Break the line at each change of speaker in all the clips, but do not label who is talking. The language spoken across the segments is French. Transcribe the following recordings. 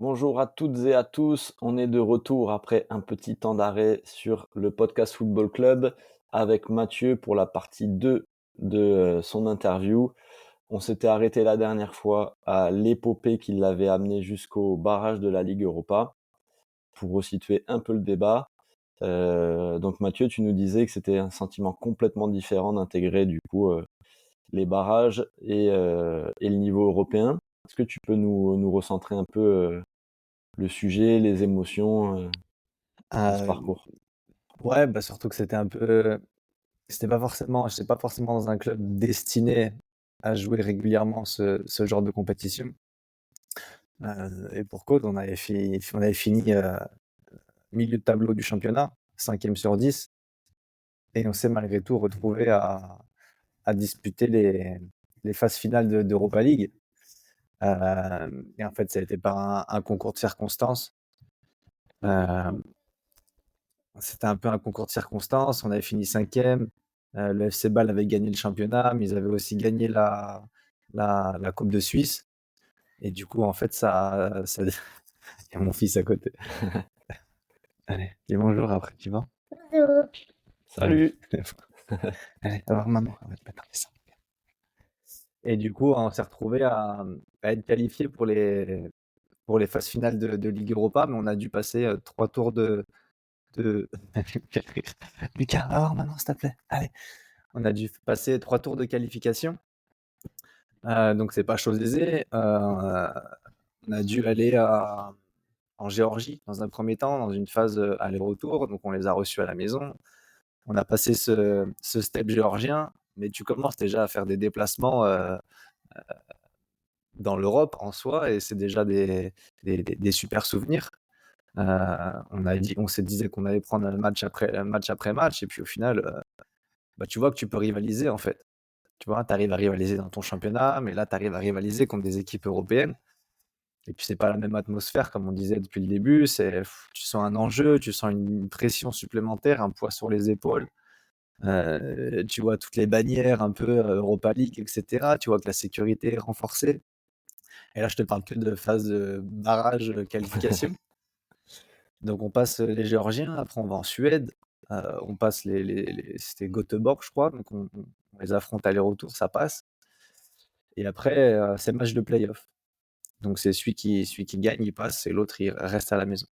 Bonjour à toutes et à tous, on est de retour après un petit temps d'arrêt sur le podcast Football Club avec Mathieu pour la partie 2 de son interview. On s'était arrêté la dernière fois à l'épopée qui l'avait amené jusqu'au barrage de la Ligue Europa. Pour resituer un peu le débat, donc Mathieu, tu nous disais que c'était un sentiment complètement différent d'intégrer du coup les barrages et le niveau européen. Est-ce que tu peux nous recentrer un peu le sujet, les émotions de ce
Heu,
parcours?
ouais, bah, surtout que j'étais pas forcément dans un club destiné à jouer régulièrement ce genre de compétition, et pour cause, on avait fini, milieu de tableau du championnat, 5e sur 10 et on s'est malgré tout retrouvé à disputer les phases finales d'Europa League, et en fait, ça a été par un concours de circonstances. Hem, C'était un peu un concours de circonstances. On avait fini 5e. Le FC Bâle avait gagné le championnat, mais ils avaient aussi gagné la Coupe de Suisse. Et du coup, en fait, ça... il y a mon fils à côté. Allez, dis bonjour après, tu vas? Allez,
Salut!
allez, va voir maman. Elle va te mettre dans les seins. Et du coup, on s'est retrouvé à être qualifié pour les phases finales de Ligue Europa, mais on a dû passer 3 tours de... Lucas, va voir maman, s'il te plaît. Allez, on a dû passer 3 tours de qualification. Donc c'est pas chose aisée. On a dû aller en Géorgie dans un premier temps, dans une phase aller-retour. Donc on les a reçus à la maison. On a passé ce step géorgien, mais tu commences déjà à faire des déplacements dans l'Europe en soi, et c'est déjà des super souvenirs. On s'est disait qu'on allait prendre match après match, et puis au final, bah, tu vois que tu peux rivaliser en fait. Tu vois, tu arrives à rivaliser dans ton championnat, mais là, tu arrives à rivaliser contre des équipes européennes. Et puis c'est pas la même atmosphère comme on disait depuis le début, tu sens un enjeu, tu sens une pression supplémentaire, un poids sur les épaules. Tu vois toutes les bannières un peu Europa League, etc. Tu vois que la sécurité est renforcée. Et là, je te parle que de phase de barrage qualification. Donc on passe les Géorgiens, après on va en Suède, on passe c'était Göteborg, je crois, donc on les affronte aller-retour, ça passe. Et après, c'est match de play-off. Donc c'est celui qui gagne, il passe, et l'autre, il reste à la maison.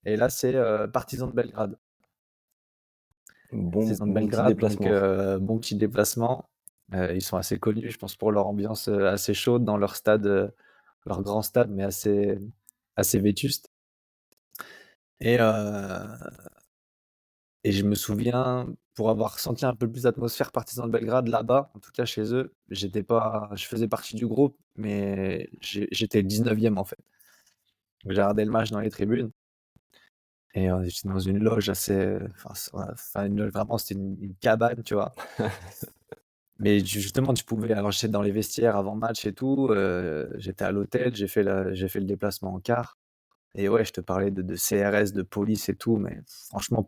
Et là, c'est Partizan de Belgrade.
Bon,
Partizan de
bon petit
Belgrade, donc
déplacement.
bon petit déplacement. Ils sont assez connus, je pense, pour leur ambiance assez chaude dans leur stade, leur grand stade, mais assez vétuste. Et, euh, et je me souviens, pour avoir senti un peu plus d'atmosphère Partizan de Belgrade là-bas, en tout cas chez eux, je faisais partie du groupe, mais j'étais le 19e en fait. J'ai regardé le match dans les tribunes. Et on était dans une loge enfin une loge, vraiment, c'était une cabane, tu vois? Mais justement, tu pouvais, alors j'étais dans les vestiaires avant match et tout, j'étais à l'hôtel, j'ai fait le déplacement en car. Et ouais, je te parlais de CRS, de police et tout, mais franchement,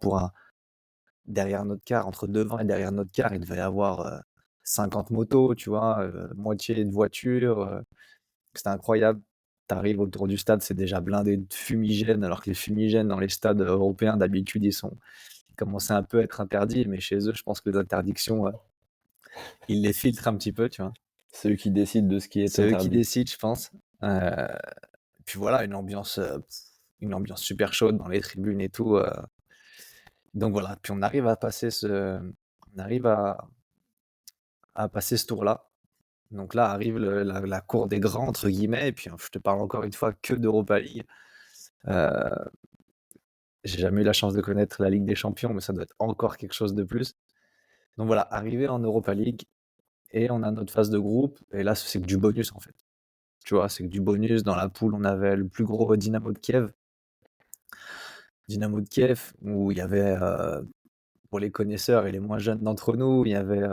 derrière notre car, entre devant et derrière notre car, il devait y avoir 50 motos, tu vois? Moitié de voitures, c'était incroyable. Tu arrives autour du stade, c'est déjà blindé de fumigènes, alors que les fumigènes dans les stades européens, d'habitude, ils commençaient un peu à être interdits, mais chez eux, je pense que les interdictions, ils les filtrent un petit peu, tu vois?
C'est eux qui décident de ce qui est
C'est eux qui
interdit.
décident, je pense. Puis voilà, une ambiance super chaude dans les tribunes et tout. Donc voilà, puis on arrive à passer ce tour-là. Donc là arrive la cour des grands, entre guillemets, et puis je te parle encore une fois que d'Europa League. Euh, j'ai jamais eu la chance de connaître la Ligue des Champions, mais ça doit être encore quelque chose de plus. Donc voilà, arrivé en Europa League, et on a notre phase de groupe, et là c'est que du bonus en fait. Tu vois, c'est que du bonus. Dans la poule, on avait le plus gros Dynamo de Kiev. Dynamo de Kiev, où il y avait, pour les connaisseurs et les moins jeunes d'entre nous, il y avait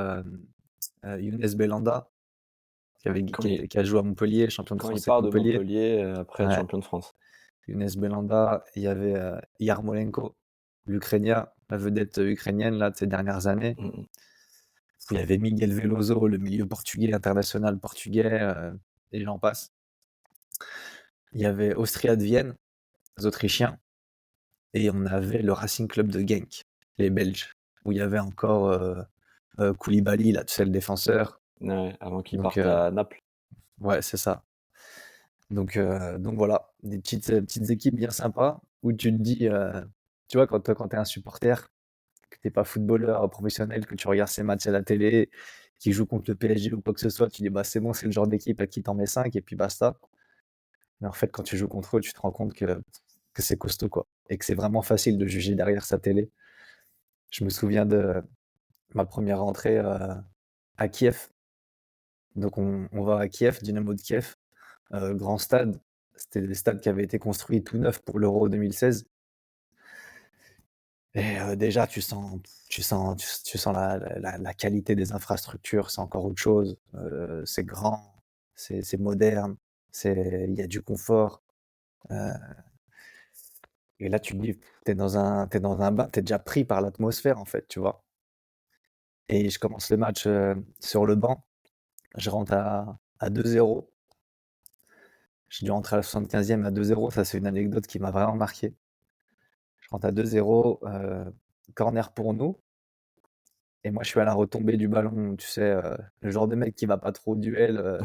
Younes Belhanda,
Quand il,
qui a joué à Montpellier, champion de
quand il
France avec
part de
Montpellier.
Montpellier après être
Ouais,
champion de France.
Younes Belhanda. Il y avait Yarmolenko, l'Ukrainien, la vedette ukrainienne là, de ces dernières années.
Mm, mm.
Il y avait Miguel Veloso, le milieu portugais, international portugais, et j'en passe. il y avait Austria de Vienne, les Autrichiens, et on avait le Racing Club de Genk, les Belges, où il y avait encore Koulibaly, là, tu sais, le défenseur.
Ouais, avant qu'ils
Donc,
partent à Naples.
ouais, c'est ça. Donc voilà, des petites équipes bien sympas où tu te dis, tu vois, quand tu es un supporter, que t'es pas footballeur professionnel, que tu regardes ces matchs à la télé, qui jouent contre le PSG ou quoi que ce soit, tu dis, bah c'est bon, c'est le genre d'équipe à qui t'en mets 5 et puis basta. Mais en fait, quand tu joues contre eux, tu te rends compte que c'est costaud, quoi. Et que c'est vraiment facile de juger derrière sa télé. Je me souviens de ma première rentrée à Kiev. Donc on va à Kiev, Dynamo de Kiev, grand stade. C'était des stades qui avaient été construits tout neufs pour l'Euro 2016. Et déjà, tu sens la qualité des infrastructures, c'est encore autre chose. C'est grand, c'est moderne, il y a du confort. Euh, et là, tu te dis, t'es dans un bain, t'es déjà pris par l'atmosphère, en fait, tu vois. Et je commence le match sur le banc, je rentre à 2-0. J'ai dû rentrer à la 75e à 2-0, ça c'est une anecdote qui m'a vraiment marqué. Je rentre à 2-0, corner pour nous. Et moi, je suis à la retombée du ballon, tu sais, le genre de mec qui va pas trop au duel,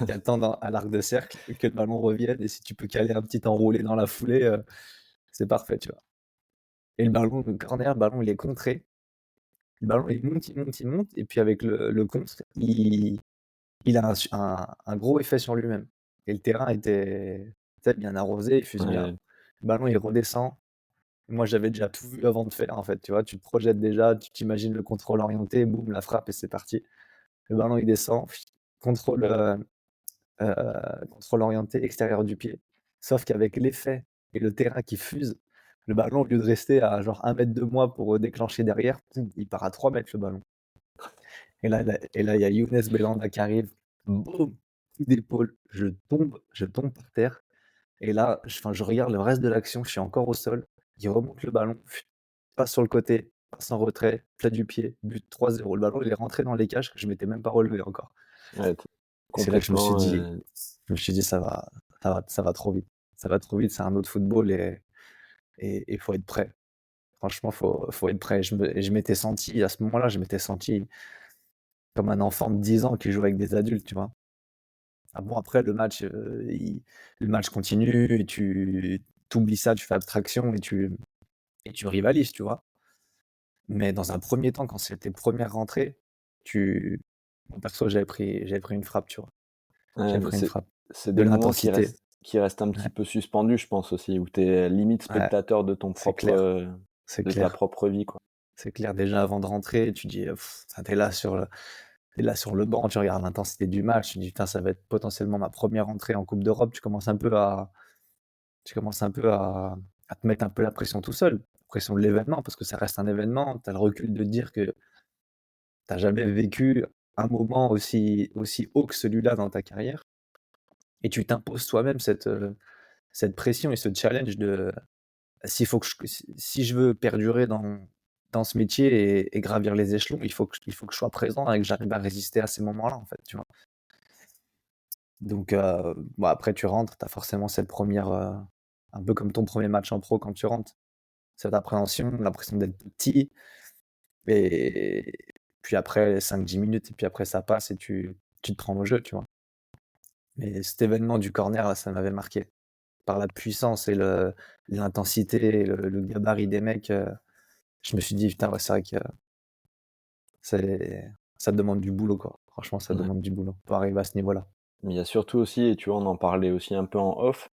qui attend à l'arc de cercle que le ballon revienne. Et si tu peux caler un petit enroulé dans la foulée, c'est parfait, tu vois. Et le corner, le ballon, il est contré. Le ballon, il monte, il monte, il monte. Et puis avec le contre, il a un gros effet sur lui-même. Et le terrain était, tu sais, bien arrosé, il fuse bien.
Ouais,
Le ballon, il redescend. Moi, j'avais déjà tout vu avant de faire, en fait, tu vois. Tu te projettes déjà, tu t'imagines le contrôle orienté, boum, la frappe et c'est parti. Le ballon, il descend, contrôle, contrôle orienté extérieur du pied. Sauf qu'avec l'effet et le terrain qui fuse, le ballon, au lieu de rester à genre 1 mètre de moi pour déclencher derrière, il part à 3 mètres le ballon. Et là, il y a Younes Belhanda qui arrive, boum, coup d'épaule, je tombe par terre. Et là, enfin, je regarde le reste de l'action, je suis encore au sol. Il remonte le ballon, passe sur le côté, passe en retrait, plat du pied, but 3-0. Le ballon, il est rentré dans les cages que je m'étais même pas relevé encore.
ouais,
Et c'est là que je me suis
complètement.
dit, ça va trop vite. Ça va trop vite, c'est un autre football et faut être prêt. Franchement, faut être prêt. Et je m'étais senti, à ce moment-là, je m'étais senti comme un enfant de 10 ans qui joue avec des adultes, tu vois. Ah bon, après, le match continue et tu oublies ça, tu fais abstraction et tu rivalises, tu vois. Mais dans un premier temps, quand c'était première rentrée, mon perso, j'avais pris une frappe, tu vois.
Ouais,
J'avais
mais
pris une frappe.
c'est
De
des moments
l'intensité.
qui restent un
Ouais,
petit peu suspendus, je pense aussi, où tu es limite
ouais,
spectateur de ton
c'est
propre,
clair, c'est
de ta
clair.
propre vie, quoi.
C'est clair, déjà avant de rentrer, tu dis, enfin, t'es là sur le banc, tu regardes l'intensité du match, tu dis, putain, ça va être potentiellement ma première entrée en Coupe d'Europe. Tu commences un peu à te mettre un peu la pression tout seul, la pression de l'événement, parce que ça reste un événement. Tu as le recul de dire que tu jamais vécu un moment aussi haut que celui-là dans ta carrière. Et tu t'imposes toi-même cette pression et ce challenge de si je veux perdurer dans ce métier et gravir les échelons, il faut que je sois présent et que j'arrive à résister à ces moments-là, en fait, tu vois. Donc, bon, après, tu rentres, tu as forcément cette première, un peu comme ton premier match en pro quand tu rentres, cette appréhension, l'impression d'être petit. Et puis après 5-10 minutes, et puis après ça passe et tu te prends au jeu, tu vois. Mais cet événement du corner, là, ça m'avait marqué. Par la puissance et l'intensité, et le gabarit des mecs, je me suis dit, putain, ouais, c'est vrai que ça demande du boulot, quoi. Franchement, ça
Ouais.
demande du boulot pour arriver à ce niveau-là.
Mais il y a surtout aussi, et tu vois, on en parlait aussi un peu en off,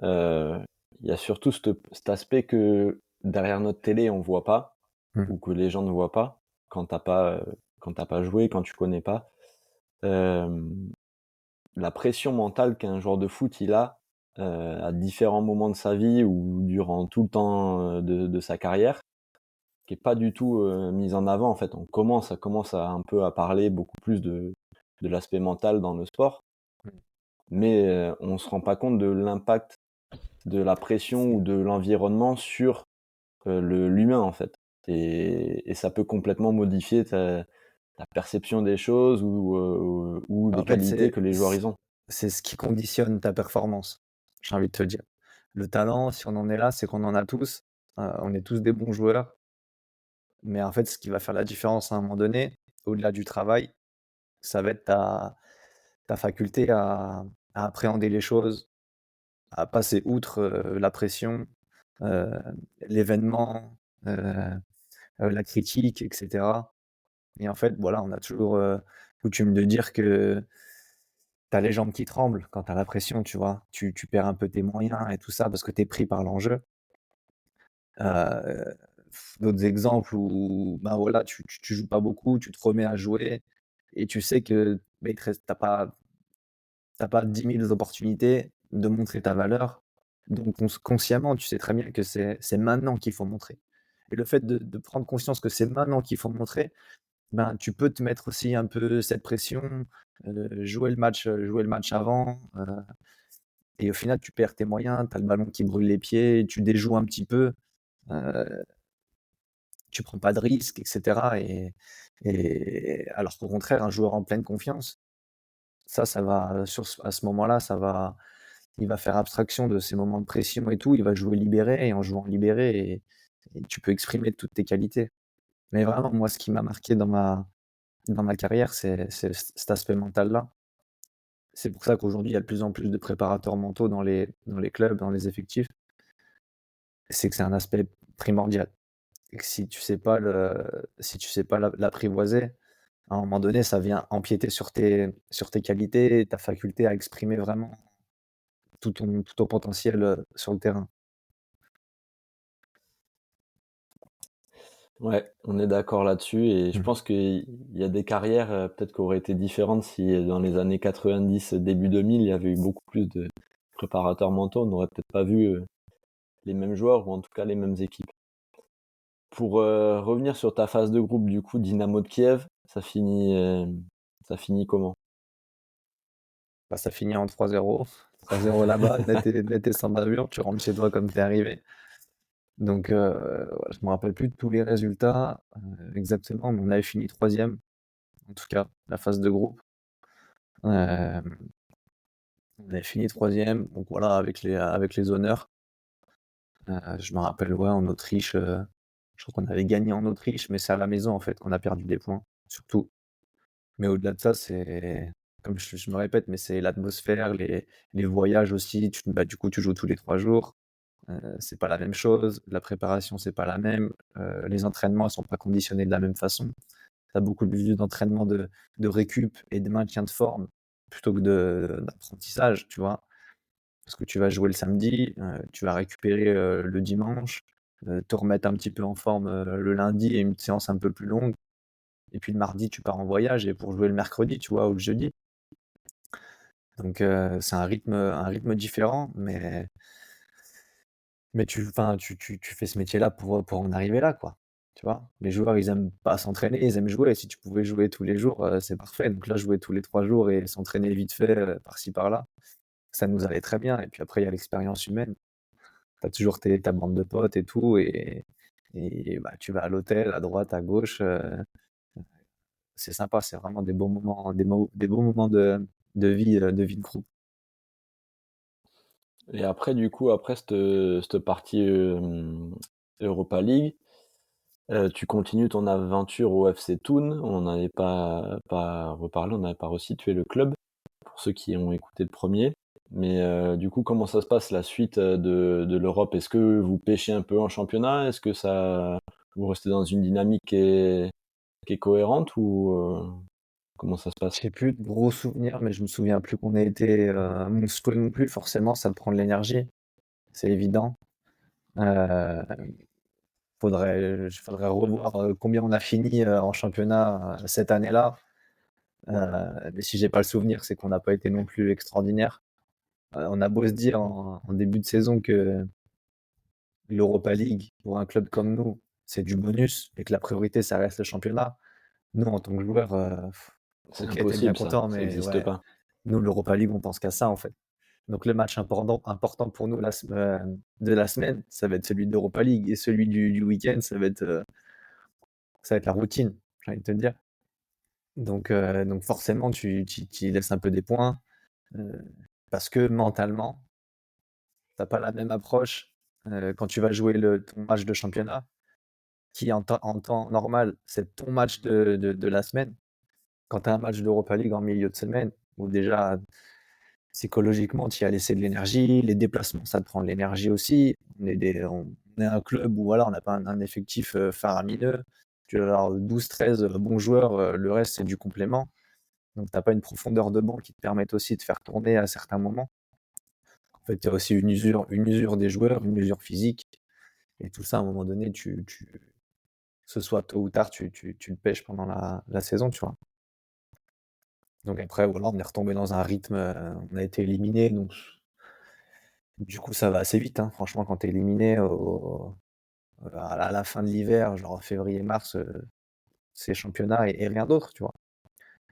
heu, il y a surtout cet aspect que derrière notre télé, on voit pas,
Mm.
ou que les gens ne voient pas quand tu pas joué, quand tu connais pas. Hem, la pression mentale qu'un joueur de foot il a, à différents moments de sa vie ou durant tout le temps, de sa carrière, qui est pas du tout, mise en avant en fait. Ça commence à un peu à parler beaucoup plus de l'aspect mental dans le sport, mais on se rend pas compte de l'impact de la pression ou de l'environnement sur, l'humain en fait, et ça peut complètement modifier ta perception des choses ou les
En fait,
qualités que les joueurs
c'est
ils ont.
c'est ce qui conditionne ta performance. j'ai envie de te dire. Le talent, si on en est là, c'est qu'on en a tous. On est tous des bons joueurs, mais en fait, ce qui va faire la différence à un moment donné, au-delà du travail, ça va être ta faculté à appréhender les choses, à passer outre, la pression, heu, l'événement, la critique et cetera. Et en fait, voilà, on a toujours, coutume de dire que tu as les jambes qui tremblent quand tu as la pression, tu vois? Tu perds un peu tes moyens et tout ça parce que tu es pris par l'enjeu. Heu, d'autres exemples où, ben, voilà, tu joues pas beaucoup, tu te remets à jouer et tu sais que, beh, il te reste tu pas 10 000 opportunités de montrer ta valeur. Donc consciemment, tu sais très bien que c'est maintenant qu'il faut montrer. Et le fait de prendre conscience que c'est maintenant qu'il faut montrer, ben, tu peux te mettre aussi un peu cette pression, jouer le match avant, et au final, tu perds tes moyens, tu as le ballon qui brûle les pieds, tu déjoues un petit peu, heu, tu prends pas de risques et cetera, et alors qu'au contraire, un joueur en pleine confiance, ça va à ce moment-là, il va faire abstraction de ces moments de pression et tout, il va jouer libéré et en jouant libéré et tu peux exprimer toutes tes qualités. Mais vraiment, moi, ce qui m'a marqué dans ma carrière, c'est cet aspect mental-là. C'est pour ça qu'aujourd'hui, il y a de plus en plus de préparateurs mentaux dans les clubs, dans les effectifs. C'est que c'est un aspect primordial et que si tu sais pas l'apprivoiser, à un moment donné, ça vient empiéter sur tes qualités et ta faculté à exprimer vraiment tout ton potentiel, sur le terrain.
Ouais, on est d'accord là-dessus et je
Mmh.
pense qu'il y a des carrières, peut-être qui auraient été différentes si, dans les années 90, début 2000, il y avait eu beaucoup plus de préparateurs mentaux. On n'aurait peut-être pas vu, les mêmes joueurs ou en tout cas les mêmes équipes. Pour, revenir sur ta phase de groupe, du coup, Dynamo de Kiev, ça finit comment?
Bah, ça finit en 3-0. 3-0 là-bas, net et sans bavure, tu rentres chez toi comme tu es arrivé. Donc ouais, je me rappelle plus de tous les résultats, exactement, mais on avait fini troisième, en tout cas, la phase de groupe. Hem, on avait fini troisième, donc voilà, avec les honneurs. Je me rappelle, ouais, en Autriche, je crois qu'on avait gagné en Autriche, mais c'est à la maison, en fait, qu'on a perdu des points, surtout. Mais au-delà de ça, c'est comme je me répète, mais c'est l'atmosphère, les voyages aussi. Bah, du coup, tu joues tous les 3 jours, c'est pas la même chose. La préparation, c'est pas la même. Les entraînements, ils sont pas conditionnés de la même façon. Tu as beaucoup plus d'entraînement de récup et de maintien de forme plutôt que de d'apprentissage, tu vois? Parce que tu vas jouer le samedi, tu vas récupérer, le dimanche, te remettre un petit peu en forme, le lundi et une séance un peu plus longue et puis le mardi, tu pars en voyage et pour jouer le mercredi, tu vois? Ou le jeudi. Donc c'est un rythme différent, mais tu fais ce métier-là pour en arriver là, quoi, tu vois? Les joueurs, ils aiment pas s'entraîner, ils aiment jouer. Si tu pouvais jouer tous les jours, c'est parfait. Donc là, jouer tous les 3 jours et s'entraîner vite fait, par-ci par-là, ça nous allait très bien et puis après, il y a l'expérience humaine. Tu as toujours ta bande de potes et tout et bah, tu vas à l'hôtel, à droite, à gauche, c'est sympa, c'est vraiment des bons moments, des bons moments de vie de groupe.
Et après, du coup, après cette partie, Europa League, tu continues ton aventure au FC Thun. On n'en avait pas reparlé, on n'avait pas resitué le club, pour ceux qui ont écouté le premier. Mais du coup, comment ça se passe la suite, de l'Europe? Est-ce que vous pêchez un peu en championnat? Est-ce que ça vous restez dans une dynamique qui est cohérente ou comment ça se passe?
J'ai plus de gros souvenirs, mais je me souviens plus qu'on ait été, monstrueux non plus. Forcément, ça prend de l'énergie, c'est évident. Heu, faudrait revoir, combien on a fini, en championnat, cette année-là. Mais si j'ai pas le souvenir, c'est qu'on n'a pas été non plus extraordinaire. On a beau se dire en début de saison que l'Europa League, pour un club comme nous, c'est du bonus et que la priorité, ça reste le championnat. Nous, en tant que joueurs,
C'est
OK, tu bien
impossible ça,
content,
ça
mais
existe
ouais,
pas.
nous, l'Europa League, on pense qu'à ça, en fait. Donc le match important pour nous de la semaine, ça va être celui de l'Europa League et celui du week-end, ça va être la routine, j'ai envie de te dire. Donc forcément, tu y laisses un peu des points, heu, parce que mentalement, tu pas la même approche, quand tu vas jouer ton match de championnat qui en temps normal, c'est ton match de la semaine. Quand tu as un match d'Europa League en milieu de semaine, où déjà psychologiquement tu y as laissé de l'énergie, les déplacements ça te prend de l'énergie aussi. On est un club où voilà, on n'a pas un effectif, faramineux. Tu vas avoir 12-13 bons joueurs, le reste c'est du complément. Donc tu pas une profondeur de banc qui te permette aussi de faire tourner à certains moments. En fait, il y a aussi une usure des joueurs, une usure physique et tout ça à un moment donné que ce soit tôt ou tard, tu le pêches pendant la saison, tu vois? Donc après voilà, on est retombé dans un rythme, on a été éliminé donc du coup ça va assez vite, hein. Franchement quand tu es éliminé à la fin de l'hiver, genre février-mars, c'est championnat et rien d'autre, tu vois?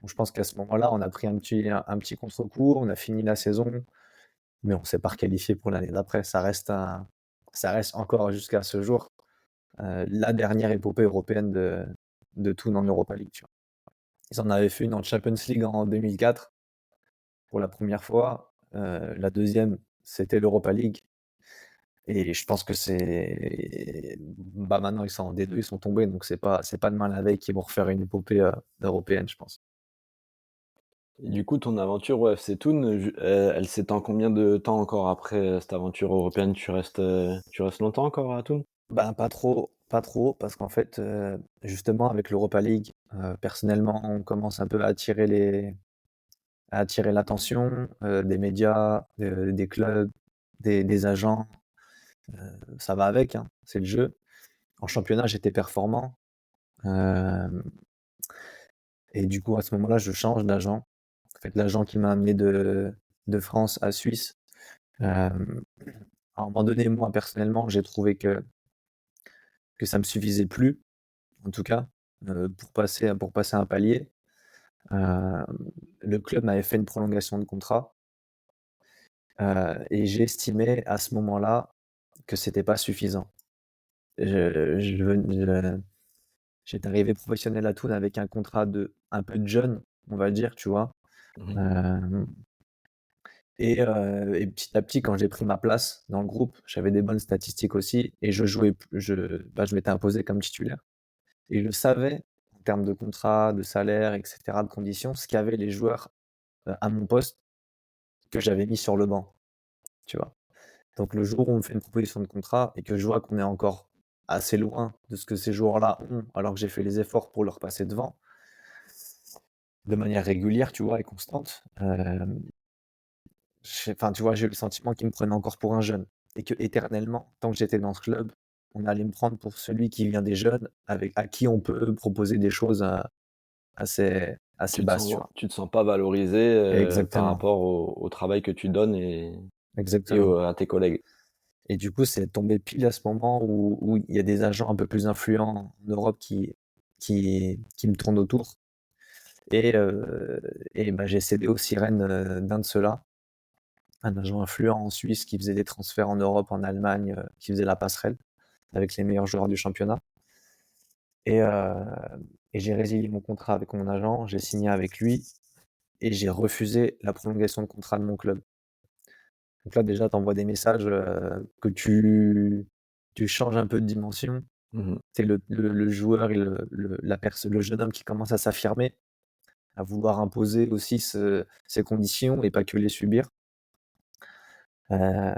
Donc je pense qu'à ce moment-là, on a pris un petit contre-coup, on a fini la saison, mais on s'est pas requalifié pour l'année d'après. Ça reste encore jusqu'à ce jour, la dernière épopée européenne de Toon en Europa League, tu vois? Ils en avaient fait une en Champions League en 2004 pour la première fois, la deuxième c'était l'Europa League et je pense que maintenant ils sont en D2, ils sont tombés donc c'est pas demain la veille qu'ils vont refaire une épopée, européenne, je pense.
Et du coup, ton aventure au FC Thun, elle s'étend combien de temps encore après, cette aventure européenne? Tu restes longtemps encore à Thun?
Ben, pas trop, pas trop, parce qu'en fait, justement avec l'Europa League, personnellement, on commence un peu à attirer l'attention, des médias, des clubs, des agents, ça va avec, hein, c'est le jeu. En championnat, j'étais performant, hem et du coup, à ce moment-là, je change d'agent. En fait, l'agent qui m'a amené de France à Suisse, hem, à un moment donné, moi, personnellement, j'ai trouvé que ça me suffisait plus, en tout cas, pour passer un palier. Hem, le club m'avait fait une prolongation de contrat, et j'ai estimé à ce moment-là que c'était pas suffisant. J'étais arrivé professionnel à Toul avec un contrat de un peu de jeune, on va dire, tu vois?
Mmh.
Hem et petit à petit, quand j'ai pris ma place dans le groupe, j'avais des bonnes statistiques aussi et je jouais p je m'étais imposé comme titulaire et je savais, en termes de contrat, de salaire et cetera, de conditions, ce qu'avaient les joueurs, à mon poste que j'avais mis sur le banc, tu vois? Donc le jour où on me fait une proposition de contrat et que je vois qu'on est encore assez loin de ce que ces joueurs-là ont, alors que j'ai fait les efforts pour leur passer devant, de manière régulière, tu vois? Et constante, tu vois, j'ai eu le sentiment qu'ils me prenaient encore pour un jeune et que éternellement, tant que j'étais dans ce club, on allait me prendre pour celui qui vient des jeunes, avec à qui on peut proposer des choses, assez
Tu te
basses,
sens
tu vois?
tu te sens pas valorisé, par
Exactement,
rapport au travail que tu donnes et
exactement.
à tes collègues.
Et du coup, c'est tombé pile à ce moment où il y a des agents un peu plus influents en Europe qui me tournent autour et bah, j'ai cédé aux sirènes, d'un de ceux-là, un agent influent en Suisse qui faisait des transferts en Europe, en Allemagne, qui faisait la passerelle avec les meilleurs joueurs du championnat et heu et j'ai résilié mon contrat avec mon agent, j'ai signé avec lui et j'ai refusé la prolongation de contrat de mon club. Donc là, déjà, tu envoies des messages, que tu changes un peu de dimension.
Mmh.
C'est le joueur et le jeune homme qui commence à s'affirmer, à vouloir imposer aussi ses conditions et pas que les subir. Heu,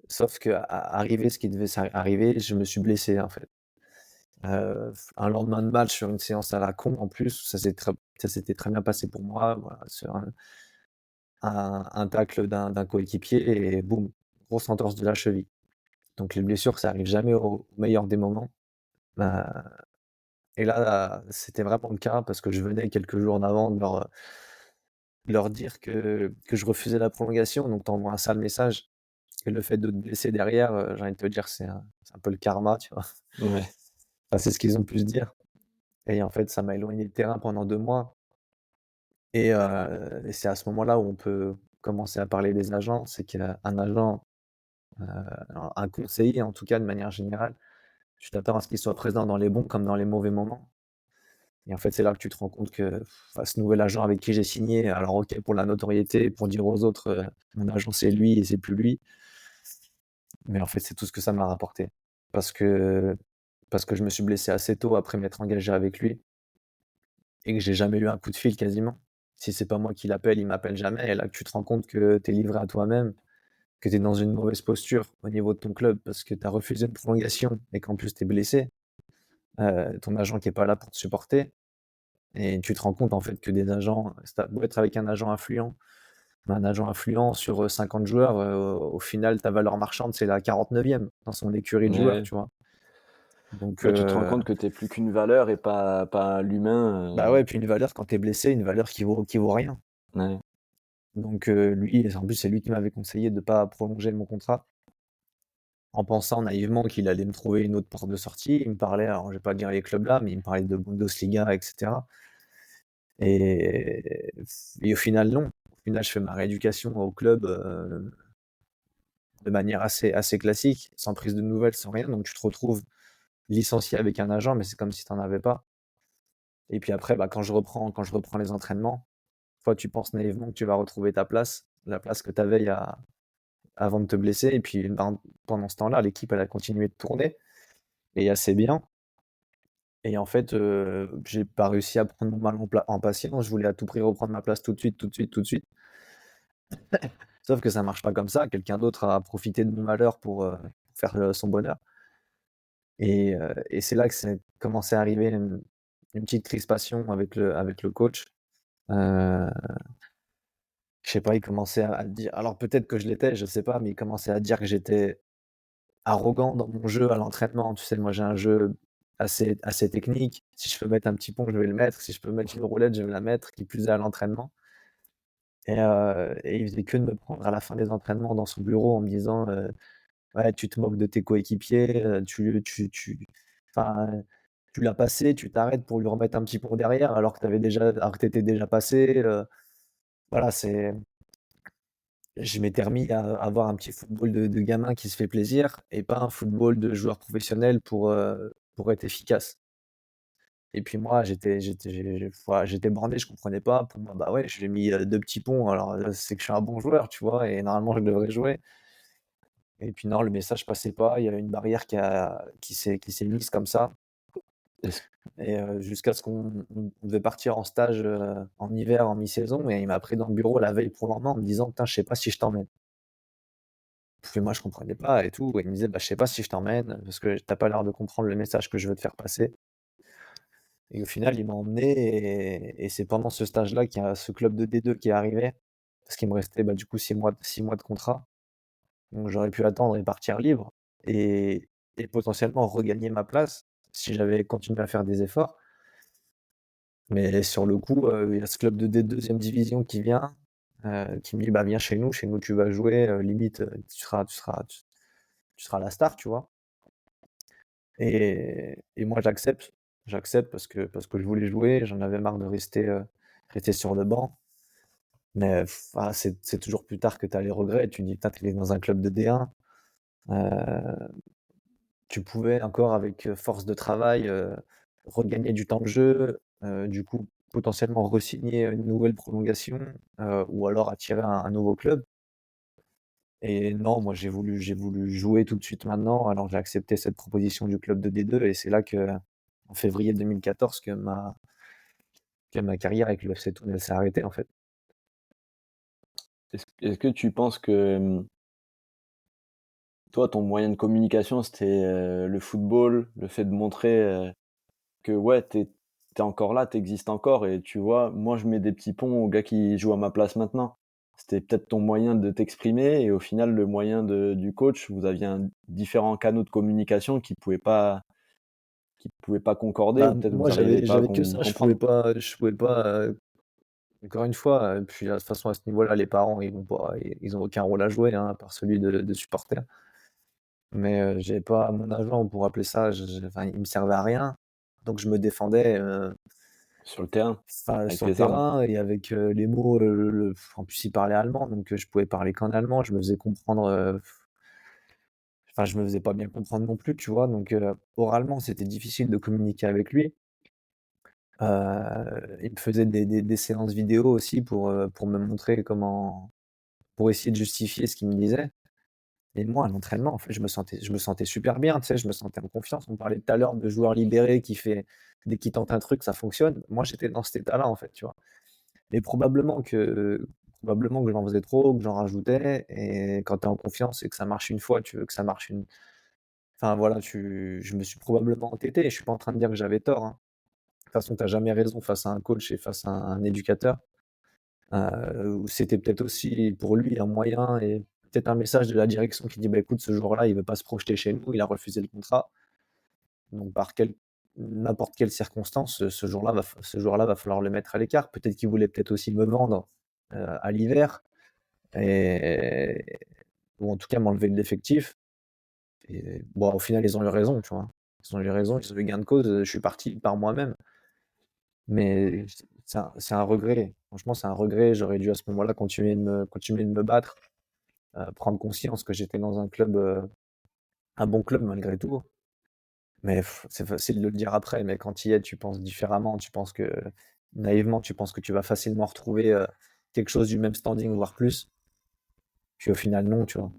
sauf qu'arrivé ce qui devait arriver, je me suis blessé, en fait. Un lendemain de match sur une séance à la con en plus, ça s'était très bien passé pour moi, voilà, sur un tacle d'un coéquipier et boum, grosse entorse de la cheville. Donc les blessures, ça arrive jamais au meilleur des moments. Heu et là, c'était vraiment le cas parce que je venais quelques jours en avant de leur dire que je refusais la prolongation, donc tu envoies un sale message et le fait de te blesser derrière, j'ai envie de te dire, c'est un peu le karma, tu vois?
Ouais.
Enfin, c'est ce qu'ils ont pu se dire et en fait, ça m'a éloigné du terrain pendant 2 mois et c'est à ce moment-là où on peut commencer à parler des agents. C'est qu'un agent, heu, un conseiller en tout cas de manière générale, tu t'attends à ce qu'il soit présent dans les bons comme dans les mauvais moments Et en fait, c'est là que tu te rends compte que, enfin, ce nouvel agent avec qui j'ai signé, alors OK, pour la notoriété, pour dire aux autres, mon agent c'est lui et c'est plus lui, mais en fait, c'est tout ce que ça m'a rapporté. Parce que parce que je me suis blessé assez tôt après m'être engagé avec lui et que j'ai jamais eu un coup de fil quasiment. Si c'est pas moi qui l'appelle, il m'appelle jamais et là que tu te rends compte que tu es livré à toi-même, que tu es dans une mauvaise posture au niveau de ton club parce que tu as refusé une prolongation et qu'en plus tu es blessé, ton agent qui est pas là pour te supporter et tu te rends compte en fait que des agents, tu beau être avec un agent influent, mais un agent influent sur, 50 joueurs, au final ta valeur marchande c'est la 49e dans son écurie de joueurs,
Ouais.
tu vois? Donc
Ouais, tu te rends compte que tu plus qu'une valeur et pas l'humain,
bah, ouais, puis une valeur quand tu es blessé, une valeur qui vaut rien.
ouais.
Donc lui en plus c'est lui qui m'avait conseillé de pas prolonger mon contrat, en pensant naïvement qu'il allait me trouver une autre porte de sortie. Il me parlait, alors je vais pas dire les clubs là, mais il me parlait de Bundesliga et cetera et au final non. Au final, je fais ma rééducation au club, de manière assez classique, sans prise de nouvelles, sans rien, donc tu te retrouves licencié avec un agent, mais c'est comme si tu en avais pas et puis après, bah, quand je reprends les entraînements, toi tu penses naïvement que tu vas retrouver ta place, la place que tu avais il y a avant de te blesser et puis, ben, pendant ce temps-là, l'équipe, elle a continué de tourner et assez bien et en fait, j'ai pas réussi à prendre mon mal en patience. Je voulais à tout prix reprendre ma place tout de suite, tout de suite, tout de suite. Sauf que ça marche pas comme ça. Quelqu'un d'autre a profité de mon malheur pour, faire, son bonheur et c'est là que c'est commencé à arriver une petite crispation avec le coach. Heu, je sais pas, il commençait à dire, alors peut-être que je l'étais, je sais pas, mais il commençait à dire que j'étais arrogant dans mon jeu à l'entraînement. Tu sais, moi, j'ai un jeu assez technique. Si je peux mettre un petit pont, je vais le mettre. Si je peux mettre une roulette, je vais la mettre, qui plus est à l'entraînement et il faisait que de me prendre à la fin des entraînements dans son bureau en me disant, «Ouais, tu te moques de tes coéquipiers, enfin, tu l'as passé, tu t'arrêtes pour lui remettre un petit pont derrière alors que tu étais déjà passé», voilà, je m'étais remis à avoir un petit football de gamin qui se fait plaisir et pas un football de joueur professionnel pour être efficace et puis moi j'étais borné, je comprenais pas. Pour moi, bah, ouais, je lui ai mis, 2 petits ponts alors, c'est que je suis un bon joueur, tu vois? Et normalement je devrais jouer et puis non, le message passait pas. Il y avait une barrière qui s'est mise comme ça
Est-ce
et jusqu'à ce qu'on devait partir en stage, en hiver, en mi-saison et il m'a pris dans le bureau la veille pour le lendemain en me disant: «Putain, je sais pas si je t'emmène». Puis moi, je comprenais pas et tout et il me disait: «Bah, je sais pas si je t'emmène, parce que tu as pas l'air de comprendre le message que je veux te faire passer» et au final, il m'a emmené et c'est pendant ce stage-là qu'il y a ce club de D2 qui est arrivé, parce qu'il me restait, bah, du coup 6 mois de contrat. Donc j'aurais pu attendre et partir libre et potentiellement regagner ma place si j'avais continué à faire des efforts. Mais sur le coup, il y a ce club de deuxième division qui vient, qui me dit: «Bah, viens chez nous tu vas jouer, limite, tu seras la star», tu vois? Et moi j'accepte. J'accepte parce que je voulais jouer, j'en avais marre de rester sur le banc. Mais ah, c'est toujours plus tard que tu as les regrets. Tu te dis: «Putain, tu es dans un club de D1, heu, tu pouvais encore avec, force de travail, regagner du temps de jeu, du coup potentiellement re-signer une nouvelle prolongation, ou alors attirer un nouveau club». Et non, moi j'ai voulu jouer tout de suite maintenant, alors j'ai accepté cette proposition du club de D2 et c'est là que, en février 2014, que ma carrière avec le FC Thun, elle s'est arrêtée, en fait.
est-ce que tu penses que, toi, ton moyen de communication, c'était, le football, le fait de montrer, que ouais, tu es encore là, tu existes encore et tu vois, moi je mets des petits ponts aux gars qui jouent à ma place maintenant. C'était peut-être ton moyen de t'exprimer et au final le moyen du coach, vous aviez différents canaux de communication qui pouvaient pas concorder
Bah,
ou peut-être vous
moi
arriviez pas à
j'avais que ça,
comprendre.
je pouvais pas, encore une fois, puis de toute façon à ce niveau-là, les parents ils ont aucun rôle à jouer, hein, à part celui de supporter. Mais, j'avais pas mon agent pour appeler ça, enfin il me servait à rien, donc je me défendais,
Sur le terrain,
enfin,
avec
sur le
les armes.
terrain et avec, les mots, en plus il parlait allemand, donc je pouvais parler qu'en allemand. Je me faisais comprendre, enfin je me faisais pas bien comprendre non plus, tu vois? Donc oralement, c'était difficile de communiquer avec lui. Il me faisait des séances vidéo aussi pour me montrer comment pour essayer de justifier ce qu'il me disait. Et moi, à l'entraînement, en fait, je me sentais super bien, tu sais? Je me sentais en confiance. On parlait tout à l'heure de joueur libéré qui fait dès qu'il tente un truc, ça fonctionne. Moi, j'étais dans cet état-là, en fait, tu vois? Mais probablement que j'en faisais trop, que j'en rajoutais et quand tu es en confiance et que ça marche une fois, tu veux que ça marche une enfin voilà, je me suis probablement entêté et je suis pas en train de dire que j'avais tort, hein. De toute façon, tu as jamais raison face à un coach et face à un éducateur. Ou c'était peut-être aussi pour lui un moyen et peut-être un message de la direction qui dit: «Bah, écoute, ce jour-là, il veut pas se projeter chez nous, il a refusé le contrat, donc par n'importe quelle circonstance, ce jour-là, va falloir le mettre à l'écart». Peut-être qu'il voulait peut-être aussi me vendre, à l'hiver et ou en tout cas m'enlever de l'effectif et bon, au final, ils ont eu raison, tu vois? Ils ont eu raison, ils ont eu gain de cause, je suis parti par moi-même, mais c'est un regret. Franchement, c'est un regret. J'aurais dû à ce moment-là continuer de me battre. Prendre conscience que j'étais dans un bon club malgré tout. Mais c'est facile de le dire après, mais quand tu y es, tu penses différemment. Tu penses que naïvement, tu penses que tu vas facilement retrouver, quelque chose du même standing, voire plus. Puis au final, non, tu vois?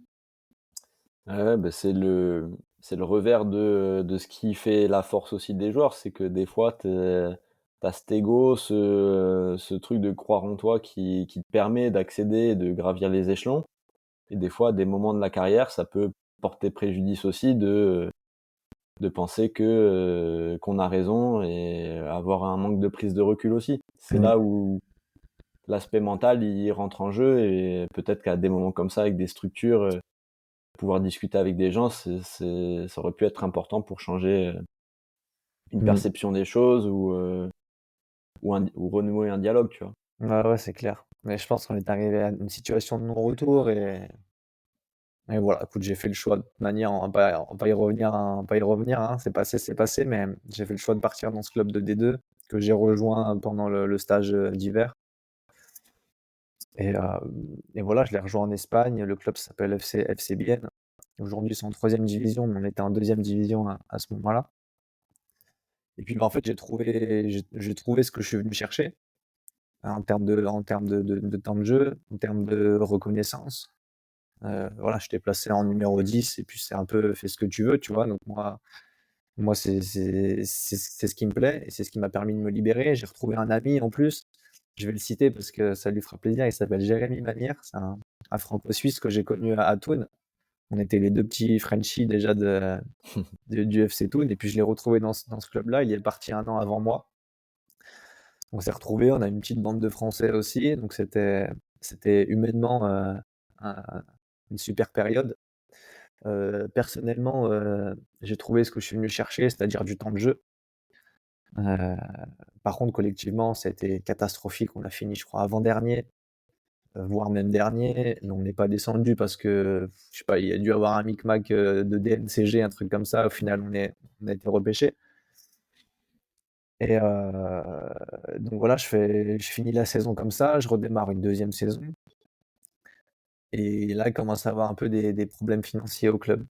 Ouais, bah, c'est le revers de ce qui fait la force aussi des joueurs. C'est que des fois, tu as cet ego, ce truc de croire en toi qui te permet d'accéder et de gravir les échelons. Et des fois, à des moments de la carrière, ça peut porter préjudice aussi de penser qu'on a raison et avoir un manque de prise de recul aussi. C'est
Mmh.
là où l'aspect mental, il rentre en jeu et peut-être qu'à des moments comme ça, avec des structures, pouvoir discuter avec des gens, ça aurait pu être important pour changer, une
Mmh.
perception des choses ou renouer un dialogue, tu vois?
Ouais, ouais, c'est clair. Mais je pense qu'on est arrivé à une situation de non-retour et voilà, écoute, j'ai fait le choix de toute manière, on va pas y revenir, hein, on va pas y revenir, hein, c'est passé, mais j'ai fait le choix de partir dans ce club de D2 que j'ai rejoint pendant le stage, d'hiver. Et voilà, je l'ai rejoint en Espagne. Le club s'appelle FC Bienne. Aujourd'hui, ils sont en troisième division, mais on était en deuxième division à ce moment-là. Et puis, bah, en fait, j'ai trouvé ce que je suis venu chercher, hein, en termes de temps de jeu, en termes de reconnaissance. Voilà, j'étais placé en numéro 10 et puis c'est un peu: «Fais ce que tu veux», tu vois? Donc moi c'est ce qui me plaît et c'est ce qui m'a permis de me libérer. J'ai retrouvé un ami en plus, je vais le citer parce que ça lui fera plaisir, il s'appelle Jérémy Manière, c'est un franco-suisse que j'ai connu à Thun. On était les 2 petits Frenchies déjà du FC Thun et puis je l'ai retrouvé dans ce club-là, il est parti 1 an avant moi. On s'est retrouvés, on a une petite bande de Français aussi, donc c'était humainement, un une super période. Personnellement, j'ai trouvé ce que je suis venu chercher, c'est-à-dire du temps de jeu. Heu, Par contre, collectivement, ça a été catastrophique. On a fini, je crois, avant-dernier, voire même dernier. Mais on n'est pas descendu parce que, je sais pas, il y a dû avoir un micmac, de DNCG, un truc comme ça. Au final, on a été repêchés et donc voilà, je finis la saison comme ça, je redémarre une deuxième saison et là, il commence à avoir un peu des problèmes financiers au club.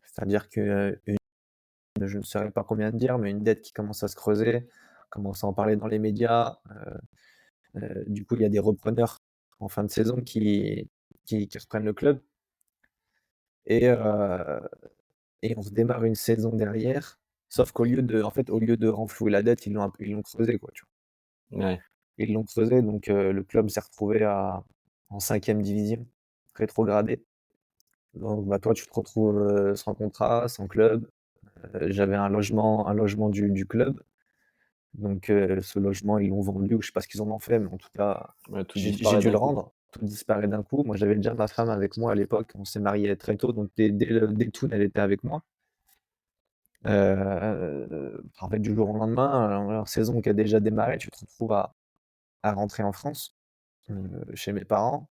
C'est-à-dire que, je ne saurais pas combien te dire, mais une dette qui commence à se creuser, on commence à en parler dans les médias. Du coup, il y a des repreneurs en fin de saison qui reprennent le club et heu et on redémarre une saison derrière, sauf qu'au lieu de renflouer la dette, ils l'ont creusée quoi, tu vois?
Ouais.
Ils l'ont creusée donc le club s'est retrouvé en cinquième division, rétrogradé. Donc bah, toi, tu te retrouves, sans contrat, sans club. J'avais un logement du club. Donc ce logement, ils l'ont vendu ou je sais pas ce qu'ils en ont fait, mais en tout cas,
Ouais, tout
j'ai
disparaît
dû
d'un
le
coup.
rendre. Tout disparaît d'un coup. Moi, j'avais déjà ma femme avec moi à l'époque. On s'est mariés très tôt, donc dès Toul, elle était avec moi. En fait, du jour au lendemain, leur saison qui a déjà démarré, tu te retrouves à rentrer en France, chez mes parents.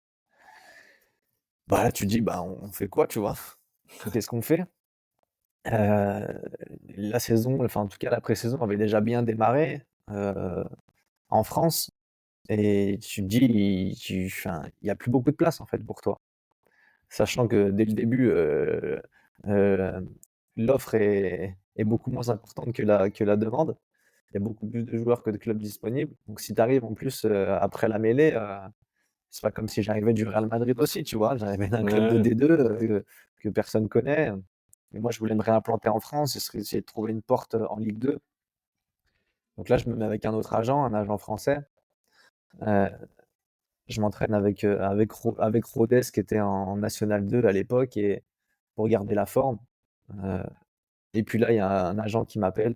Bah, là, tu te dis: «Bah, on fait quoi?» tu vois? Qu'est-ce qu'on fait? Heu, la saison, enfin, en tout cas, la pré-saison avait déjà bien démarré, en France. Et tu te dis, enfin, il y a plus beaucoup de place en fait pour toi. Sachant que dès le début, heu, l'offre est beaucoup moins importante que la demande il y a beaucoup plus de joueurs que de clubs disponibles. Donc si tu arrives en plus, après la mêlée, c'est pas comme si j'arrivais du Real Madrid aussi, tu vois? J'arrivais d'un club de
Ouais,
D2, que personne connaît, et moi je voulais me réimplanter en France, essayer de trouver une porte, en Ligue 2. Donc là, je me mets avec un autre agent, un agent français. Heu, je m'entraîne avec Rodez qui était en National 2 à l'époque, et pour garder la forme. Heu et puis là, il y a un agent qui m'appelle,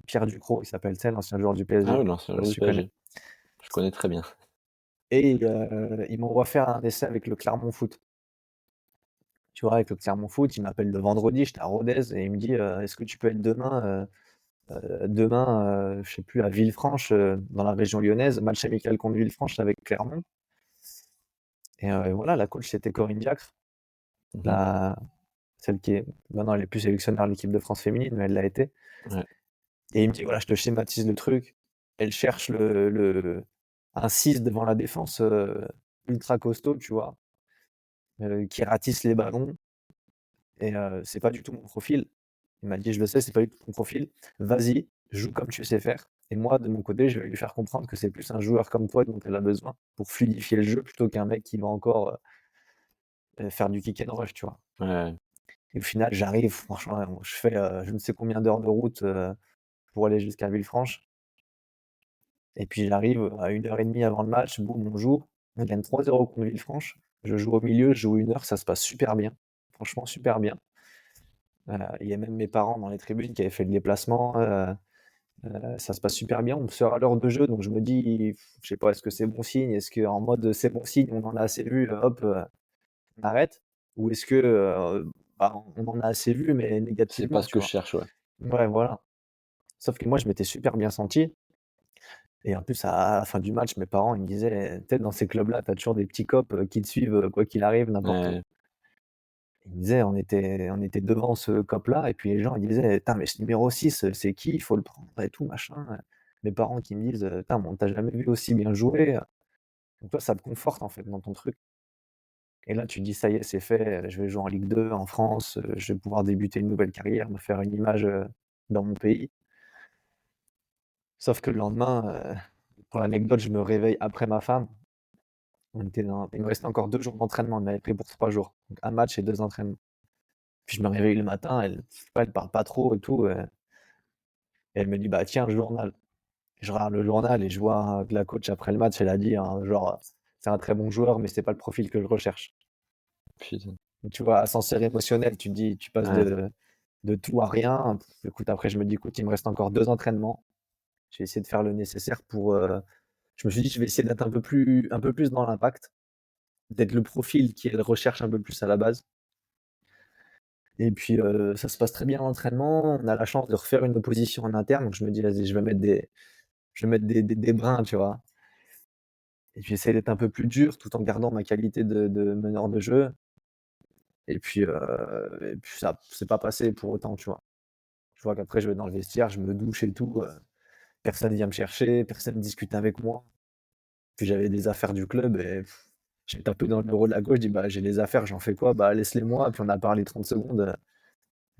Pierre Ducrot, il s'appelle, tu sais, l'ancien joueur du PSG.
ah oui,
Je sais
l'ancien
pas
joueur
si
du
tu connais?
PSG. Je connais très bien.
Et il m'envoie faire un essai avec le Clermont Foot. Tu vois, avec le Clermont Foot, il m'appelle le vendredi, j'étais à Rodez, et il me dit: «Est-ce que tu peux être demain, je sais plus, à Villefranche, dans la région lyonnaise, match amical contre Villefranche avec Clermont». Et voilà, la coach, c'était Corinne Diacre,
Mmh.
la celle qui est maintenant, elle est plus sélectionneur de l'équipe de France féminine, mais elle l'a été.
Ouais.
Et il me dit: «Voilà, je te schématise le truc». Elle cherche un 6 devant la défense, ultra costaud, tu vois? Qui ratisse les ballons, et c'est pas du tout mon profil. Il m'a dit: «Je le sais, c'est pas du tout ton profil. Vas-y, joue comme tu sais faire, et moi, de mon côté, je vais lui faire comprendre que c'est plus un joueur comme toi dont elle a besoin pour fluidifier le jeu, plutôt qu'un mec qui va encore, faire du kick and rush», tu vois?
Ouais.
Et au final, j'arrive, franchement, je fais, je ne sais combien d'heures de route, pour aller jusqu'à Villefranche. Et puis j'arrive à 1 heure et demie avant le match, boum, on joue. On gagne 3-0 contre Villefranche. Je joue au milieu, je joue 1 heure, ça se passe super bien. Franchement super bien. Il y a même mes parents dans les tribunes qui avaient fait le déplacement, ça se passe super bien. On me sort à l'heure de jeu, donc je me dis: «Je sais pas, est-ce que c'est bon signe? Est-ce qu'en mode, c'est bon signe, on en a assez vu, hop, on arrête?» Ou est-ce que, bah, on en a assez vu, mais
C'est pas
négativement,
ce
tu
que je
vois?
cherche, ouais.
Ouais, voilà. Sauf que moi, je m'étais super bien senti. Et en plus, à la fin du match, mes parents, ils me disaient: «Tu sais, dans ces clubs-là, tu as toujours des petits cops, qui te suivent, quoi qu'il arrive, n'importe où».
Ouais.
Ils me disaient: «On était devant ce cop-là», et puis les gens, ils disaient: «Putain, mais ce numéro 6, c'est qui? Il faut le prendre et tout, machin». Mes parents qui me disent: «Putain, mais on t'a jamais vu aussi bien jouer». Donc toi, ça te conforte, en fait, dans ton truc, et là, tu te dis: «Ça y est, c'est fait, je vais jouer en Ligue 2 en France, je vais pouvoir débuter une nouvelle carrière, me faire une image, dans mon pays». Sauf que le lendemain, pour l'anecdote, je me réveille après ma femme. Il me restait encore 2 jours d'entraînement, elle m'avait pris pour 3 jours. Donc 1 match et 2 entraînements. Puis je me réveille le matin, je sais pas, elle parle pas trop et tout, et elle me dit: «Bah tiens, le journal». Je regarde le journal et je vois que la coach après le match, elle a dit, hein, genre: «C'est un très bon joueur, mais c'est pas le profil que je recherche».
Putain.
Donc tu vois, ascenseur émotionnel, tu te dis, tu passes
Ouais.
de tout à rien. Écoute, après je me dis: «Écoute, il me reste encore 2 entraînements». Je vais essayer de faire le nécessaire pour, je me suis dit: «Je vais essayer d'être un peu plus dans l'impact, d'être le profil qu'elle recherche un peu plus à la base». Et puis, ça se passe très bien l'entraînement. On a la chance de refaire une opposition en interne, donc je me dis: «Vas-y, je vais mettre des brins», tu vois? Et puis essayer d'être un peu plus dur, tout en gardant ma qualité de meneur de jeu. Et puis ça c'est pas passé pour autant, tu vois? Je vois qu'après je vais dans le vestiaire, je me douche et tout, personne vient me chercher, personne discute avec moi. Puis j'avais des affaires du club, et j'ai tapé dans le bureau de la gauche, je dis: «Bah, j'ai les affaires, j'en fais quoi?» «Bah, laisse-les moi». Puis on a parlé 30 secondes.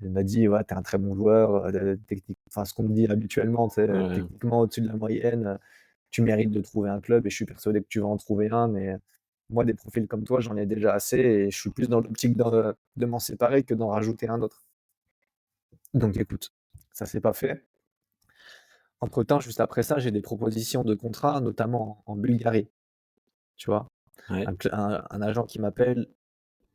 Elle m'a dit: «Ouais, tu es un très bon joueur, technique», enfin ce qu'on me dit habituellement, tu sais,
Ouais.
«Techniquement au-dessus de la moyenne, tu mérites de trouver un club, et je suis persuadé que tu vas en trouver un, mais moi des profils comme toi, j'en ai déjà assez, et je suis plus dans l'optique de m'en séparer que d'en rajouter un autre». Donc écoute, ça s'est pas fait. Entre temps, juste après ça, j'ai des propositions de contrat, notamment en Bulgarie, tu vois?
Ouais.
Un agent qui m'appelle,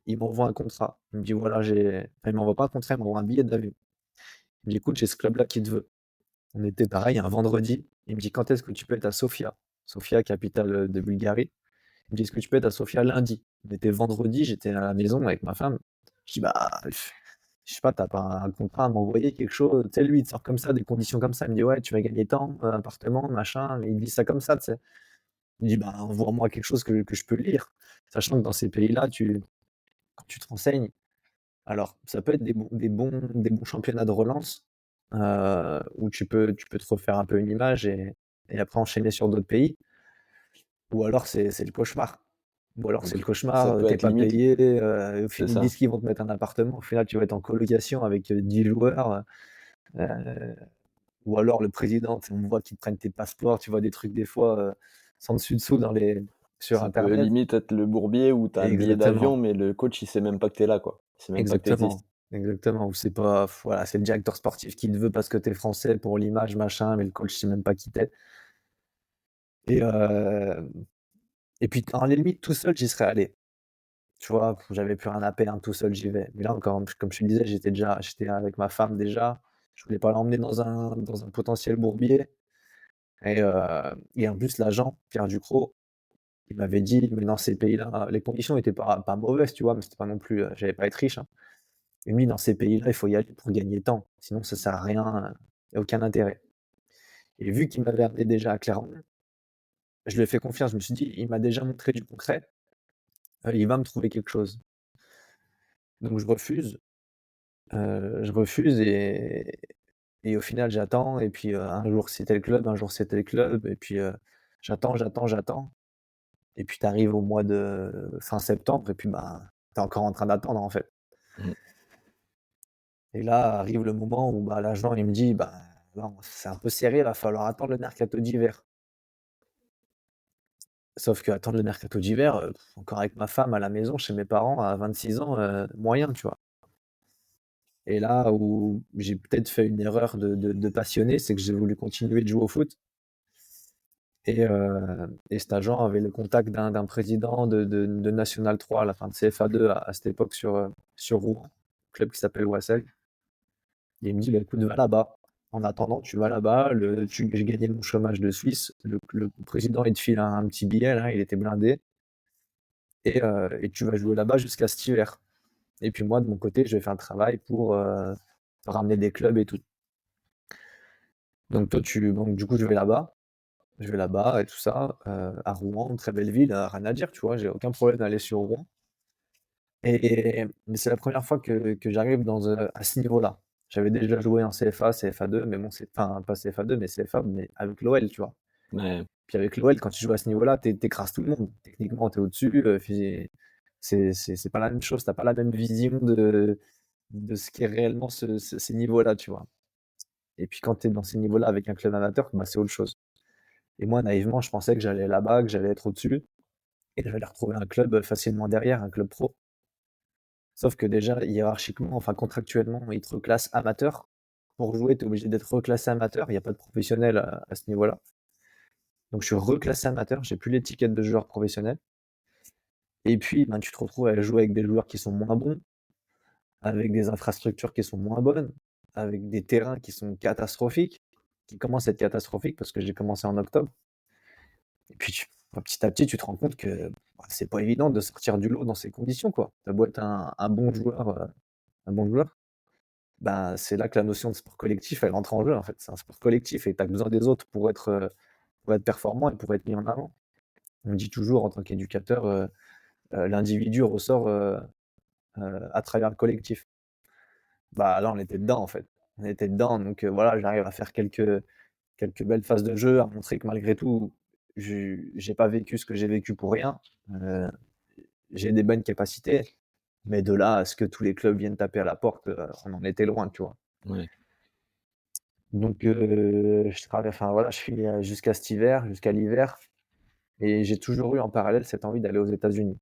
il m'envoie un contrat. Il me dit: «Voilà, il m'envoie pas un contrat, il m'envoie un billet d'avion». Il me dit: «Écoute, j'ai ce club-là qui te veut». On était pareil un vendredi. Il me dit: «Quand est-ce que tu peux être à Sofia?» Sofia, capitale, de Bulgarie. Il me dit: «Est-ce que tu peux être à Sofia lundi?» On était vendredi, j'étais à la maison avec ma femme. Je dis: «Bah, je sais pas, t'as pas un contrat à m'envoyer, quelque chose?» Tu sais, lui, il te sort comme ça, des conditions comme ça. Il me dit: «Ouais, tu vas gagner tant, appartement, machin», mais il dit ça comme ça, tu sais. Il me dit: «Bah, envoie-moi quelque chose que je peux lire». Sachant que dans ces pays-là, quand tu te renseignes, alors ça peut être des bons championnats de relance, où tu peux te refaire un peu une image, et après enchaîner sur d'autres pays. Ou alors c'est le cauchemar. Ou alors c'est
Donc
le
ça
cauchemar,
peut
tu
être
pas
limite,
payé,
c'est
ils disent
ça.
qu'ils vont te mettre un appartement, au final tu vas être en colocation avec, 10 joueurs, heu ou alors le président, on voit qu'ils prennent tes passeports, tu vois des trucs des fois sans dessus dessous sur
Ça peut
Internet.
limite être le bourbier où tu as un billet d'avion,
Exactement,
mais le coach, il sait même pas que tu es là, quoi. Il sait même pas que tu existes.
exactement, exactement. Ou c'est pas, voilà, c'est le directeur sportif qui te veut parce que t'es français pour l'image, machin, mais le coach sait même pas qui t'es. Et, euh, et puis, en limite, tout seul, j'y serais allé. Tu vois, j'avais plus rien à perdre, tout seul, j'y vais. Mais là, encore, comme je te disais, j'étais avec ma femme déjà. Je voulais pas l'emmener dans un potentiel bourbier. Et en plus, l'agent, Pierre Ducrot, il m'avait dit, mais dans ces pays-là, les conditions étaient pas mauvaises, tu vois, mais c'était pas non plus, j'allais pas être riche, hein. Et lui, dans ces pays-là, il faut y aller pour gagner temps. Sinon, ça sert à rien, il n'y a aucun intérêt. Et vu qu'il m'avait amené déjà à Clermont, je lui ai fait confiance. Je me suis dit, il m'a déjà montré du concret, il va me trouver quelque chose. Donc je refuse et au final, j'attends. Et puis un jour, c'était le club, un jour, c'était le club. Et puis j'attends, j'attends, j'attends. Et puis tu arrives au mois de fin septembre, et puis bah, tu es encore en train d'attendre en fait.
Mmh.
Et là arrive le moment où bah, l'agent il me dit bah, non, c'est un peu serré, il va falloir attendre le mercato d'hiver. Sauf que attendre le mercato d'hiver, encore avec ma femme à la maison, chez mes parents, à 26 ans, moyen, tu vois. Et là où j'ai peut-être fait une erreur de passionné, c'est que j'ai voulu continuer de jouer au foot. Et cet agent avait le contact d'un président de National 3, à la fin de CFA2 à cette époque sur Rouen, club qui s'appelle Wassel. Et il me dit, bah, écoute, va là-bas. En attendant, tu vas là-bas, j'ai gagné mon chômage de Suisse. Le président, il te file un petit billet, là, il était blindé. Et tu vas jouer là-bas jusqu'à cet hiver. Et puis moi, de mon côté, je vais faire un travail pour ramener des clubs et tout. Donc du coup, je vais là-bas. Je vais là-bas et tout ça, à Rouen, très belle ville, rien à dire, tu vois, j'ai aucun problème d'aller sur Rouen. Mais c'est la première fois que j'arrive à ce niveau-là. J'avais déjà joué en CFA, CFA2, mais bon, enfin, pas CFA2, mais CFA, mais avec l'OL, tu vois.
Ouais,
Puis avec l'OL, quand tu joues à ce niveau-là, t'écrases tout le monde. Techniquement, t'es au-dessus. C'est pas la même chose, t'as pas la même vision de ce qu'est réellement ces niveaux-là, tu vois. Et puis quand t'es dans ces niveaux-là avec un club amateur, bah, c'est autre chose. Et moi, naïvement, je pensais que j'allais là-bas, que j'allais être au-dessus, et que j'allais retrouver un club facilement derrière, un club pro. Sauf que déjà, hiérarchiquement, enfin contractuellement, ils te reclassent amateur. Pour jouer, tu es obligé d'être reclassé amateur. Il n'y a pas de professionnel à ce niveau-là. Donc je suis reclassé amateur, j'ai plus l'étiquette de joueur professionnel. Et puis, ben, tu te retrouves à jouer avec des joueurs qui sont moins bons, avec des infrastructures qui sont moins bonnes, avec des terrains qui sont catastrophiques, qui commencent à être catastrophiques parce que j'ai commencé en octobre. Et puis, petit à petit, tu te rends compte que bah, c'est pas évident de sortir du lot dans ces conditions, quoi. T'as beau être un bon joueur, bah, c'est là que la notion de sport collectif, elle entre en jeu, en fait. C'est un sport collectif et tu as besoin des autres pour être performant et pour être mis en avant. On dit toujours, en tant qu'éducateur, l'individu ressort à travers le collectif. Bah, là, on était dedans, en fait. On était dedans, donc voilà, j'arrive à faire quelques belles phases de jeu, à montrer que malgré tout, j'ai pas vécu ce que j'ai vécu pour rien. Euh, j'ai des bonnes capacités, mais de là à ce que tous les clubs viennent taper à la porte, on en était loin, tu vois.
ouais.
Donc je travaille, enfin voilà, je finis jusqu'à cet hiver, jusqu'à l'hiver, et j'ai toujours eu en parallèle cette envie d'aller aux États-Unis.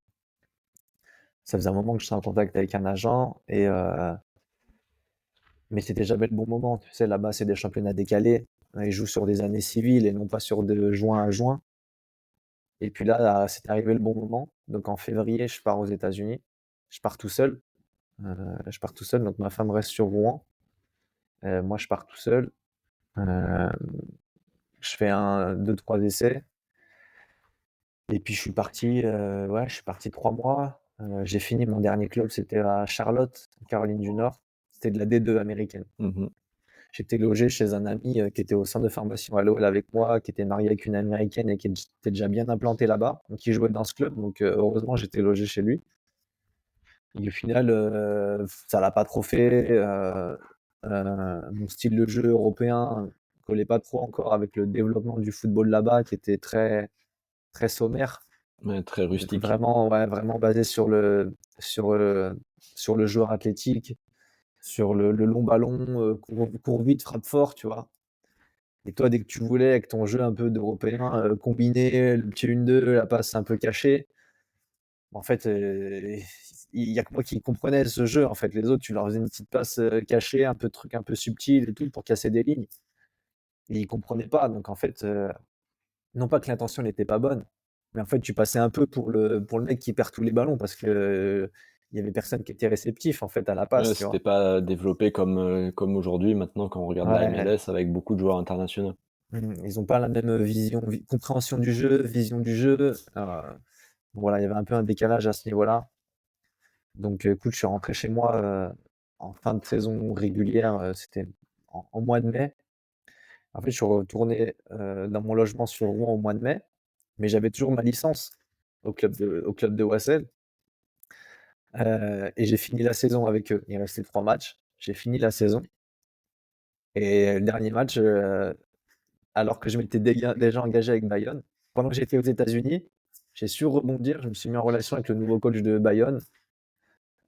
Ça faisait un moment que je suis en contact avec un agent, mais c'était jamais le bon moment. Tu sais, là-bas, c'est des championnats décalés. Ils jouent sur des années civiles et non pas sur de juin à juin. Et puis là, c'est arrivé le bon moment. Donc en février, je pars aux États-Unis. Je pars tout seul. Je pars tout seul. Donc ma femme reste sur Rouen. Moi, je pars tout seul. Euh, je fais deux, trois essais. Et puis je suis parti 3 mois. J'ai fini mon dernier club, c'était à Charlotte, en Caroline du Nord. C'était de la D2 américaine.
Mmh.
J'étais logé chez un ami qui était au centre de formation à l'OL avec moi, qui était marié avec une américaine et qui était déjà bien implanté là-bas, donc qui jouait dans ce club. Donc heureusement, j'étais logé chez lui. Et au final, ça l'a pas trop fait. Mon style de jeu européen collait pas trop encore avec le développement du football là-bas, qui était très très sommaire.
Ouais, très
Donc
rustique.
vraiment, ouais, vraiment basé sur le joueur athlétique, sur le long ballon, court vite, frappe fort, tu vois. Et toi, dès que tu voulais, avec ton jeu un peu d'européen, combiner le petit 1-2, la passe un peu cachée, en fait, il y a que moi qui comprenais ce jeu, en fait. Les autres, tu leur faisais une petite passe, cachée, un peu de truc un peu subtil et tout pour casser des lignes et ils comprenaient pas. Donc en fait, non pas que l'intention n'était pas bonne, mais en fait, tu passais un peu pour le mec qui perd tous les ballons parce que, il y avait personne qui était réceptif, en fait, à la passe,
Ouais,
tu
c'était
vois?
pas développé comme aujourd'hui, maintenant, quand on regarde la
Ouais,
MLS avec beaucoup de joueurs internationaux.
ils ont pas la même, vision, compréhension du jeu, vision du jeu, voilà, il y avait un peu un décalage à ce niveau-là. Donc, écoute, je suis rentré chez moi, en fin de saison régulière, c'était en mois de mai. En fait, je suis retourné, dans mon logement sur Rouen au mois de mai, mais j'avais toujours ma licence au club de Wassel, et j'ai fini la saison avec eux. Il restait 3 matchs. J'ai fini la saison et le dernier match, alors que je m'étais déjà engagé avec Bayonne, pendant que j'étais aux États-Unis, j'ai su rebondir. Je me suis mis en relation avec le nouveau coach de Bayonne,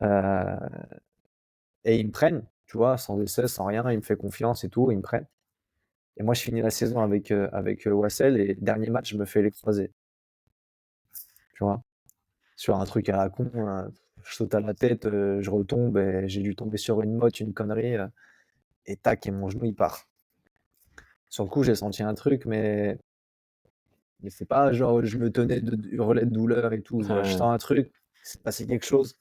heu et ils me prennent, tu vois? Sans essai, sans rien. Ils me fait confiance et tout, ils me prennent et moi, je finis la saison avec Wassel et dernier match, je me fais les croisés, tu vois? Sur un truc à la con, je saute à la tête, je retombe et j'ai dû tomber sur une motte, une connerie, et tac et mon genou, il part. Sur le coup, j'ai senti un truc, mais c'est pas genre je me tenais de hurler de douleur et tout. Je
Ouais,
sens un truc, il s'est passé quelque chose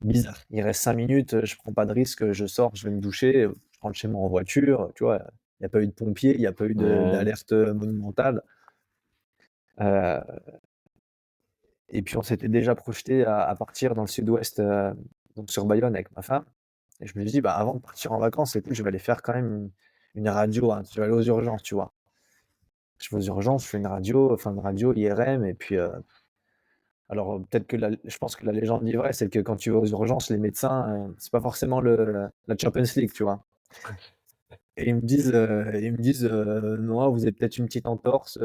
bizarre. Il reste 5 minutes, je prends pas de risque, je sors, je vais me doucher, je rentre chez moi en voiture, tu vois? Il y a pas eu de pompiers, il y a pas eu
ouais,
d'alerte, monumentale. Heu et puis on s'était déjà projeté à partir dans le sud-ouest, donc sur Bayonne avec ma femme et je me suis dit: «Bah, avant de partir en vacances et tout, je vais aller faire quand même une radio, hein». Je vais aller aux urgences, tu vois? Je vais aux urgences, je fais une radio, enfin une radio IRM et puis, alors, peut-être que je pense que la légende dit vrai, c'est que quand tu vas aux urgences, les médecins, c'est pas forcément la Champions League, tu vois? Et ils me disent: «Non, vous avez peut-être une petite entorse,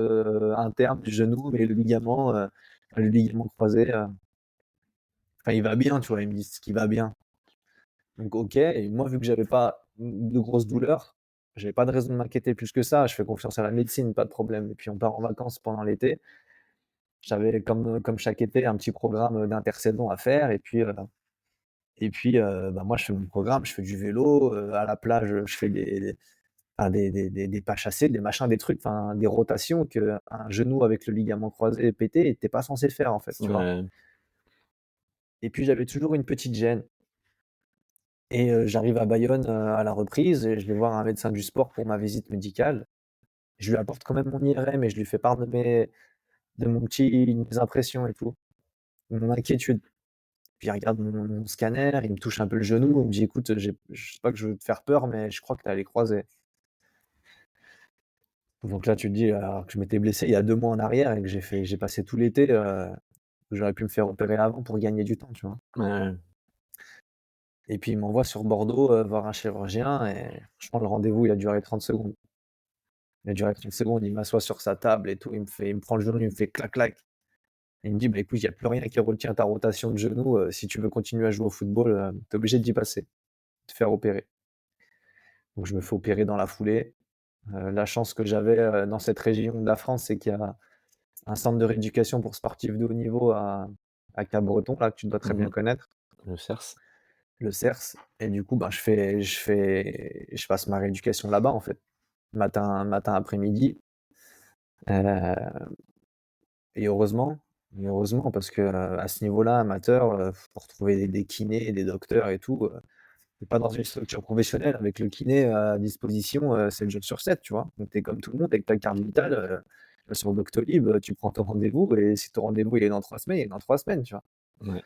interne du genou, mais le ligament croisé, enfin il va bien», tu vois? Ils me disent qu'il va bien. Donc OK et moi vu que j'avais pas de grosses douleurs, j'avais pas de raison de m'inquiéter plus que ça. Je fais confiance à la médecine, pas de problème et puis on part en vacances pendant l'été. J'avais comme chaque été un petit programme, d'intersaison à faire et puis, bah, moi je fais mon programme, je fais du vélo, à la plage, je fais des pas chassés, des machins, des trucs, enfin des rotations qu'un genou avec le ligament croisé pété, tu es pas censé faire en fait, tu vois?
ouais.
Et puis j'avais toujours une petite gêne et j'arrive à Bayonne, à la reprise et je vais voir un médecin du sport pour ma visite médicale. Je lui apporte quand même mon IRM et je lui fais part de mes impressions et tout, de mon inquiétude. Puis il regarde mon scanner, il me touche un peu le genou, il me dit: «Écoute, je sais pas que je veux te faire peur, mais je crois que tu as les croisés». Donc là, tu te dis, alors que je m'étais blessé il y a 2 mois en arrière et que j'ai passé tout l'été, j'aurais pu me faire opérer avant pour gagner du temps, tu vois?
Ouais,
Et puis il m'envoie sur Bordeaux, voir un chirurgien et franchement le rendez-vous il a duré 30 secondes. Il a duré 30 secondes, il m'assoit sur sa table et tout, il me prend le genou, il me fait clac clac. Et il me dit: «Bah écoute, il y a plus rien qui retient ta rotation de genou, si tu veux continuer à jouer au football, tu es obligé d'y passer, de te faire opérer». Donc je me fais opérer dans la foulée. La chance que j'avais, dans cette région de la France, c'est qu'il y a un centre de rééducation pour sportifs de haut niveau à Capbreton, là, que tu dois très
mmh
bien connaître,
le CERS.
le CERS et du coup, ben, je passe ma rééducation là-bas, en fait, matin, après-midi, heu et heureusement parce que, à ce niveau-là, amateur, pour trouver des kinés, des docteurs et tout, tu pas dans une structure professionnelle avec le kiné à disposition, 7 jours sur 7, tu vois? Donc tu es comme tout le monde avec ta carte vitale, sur Doctolib, tu prends ton rendez-vous et si ton rendez-vous il est dans 3 semaines, il est dans 3 semaines, tu vois?
Ouais.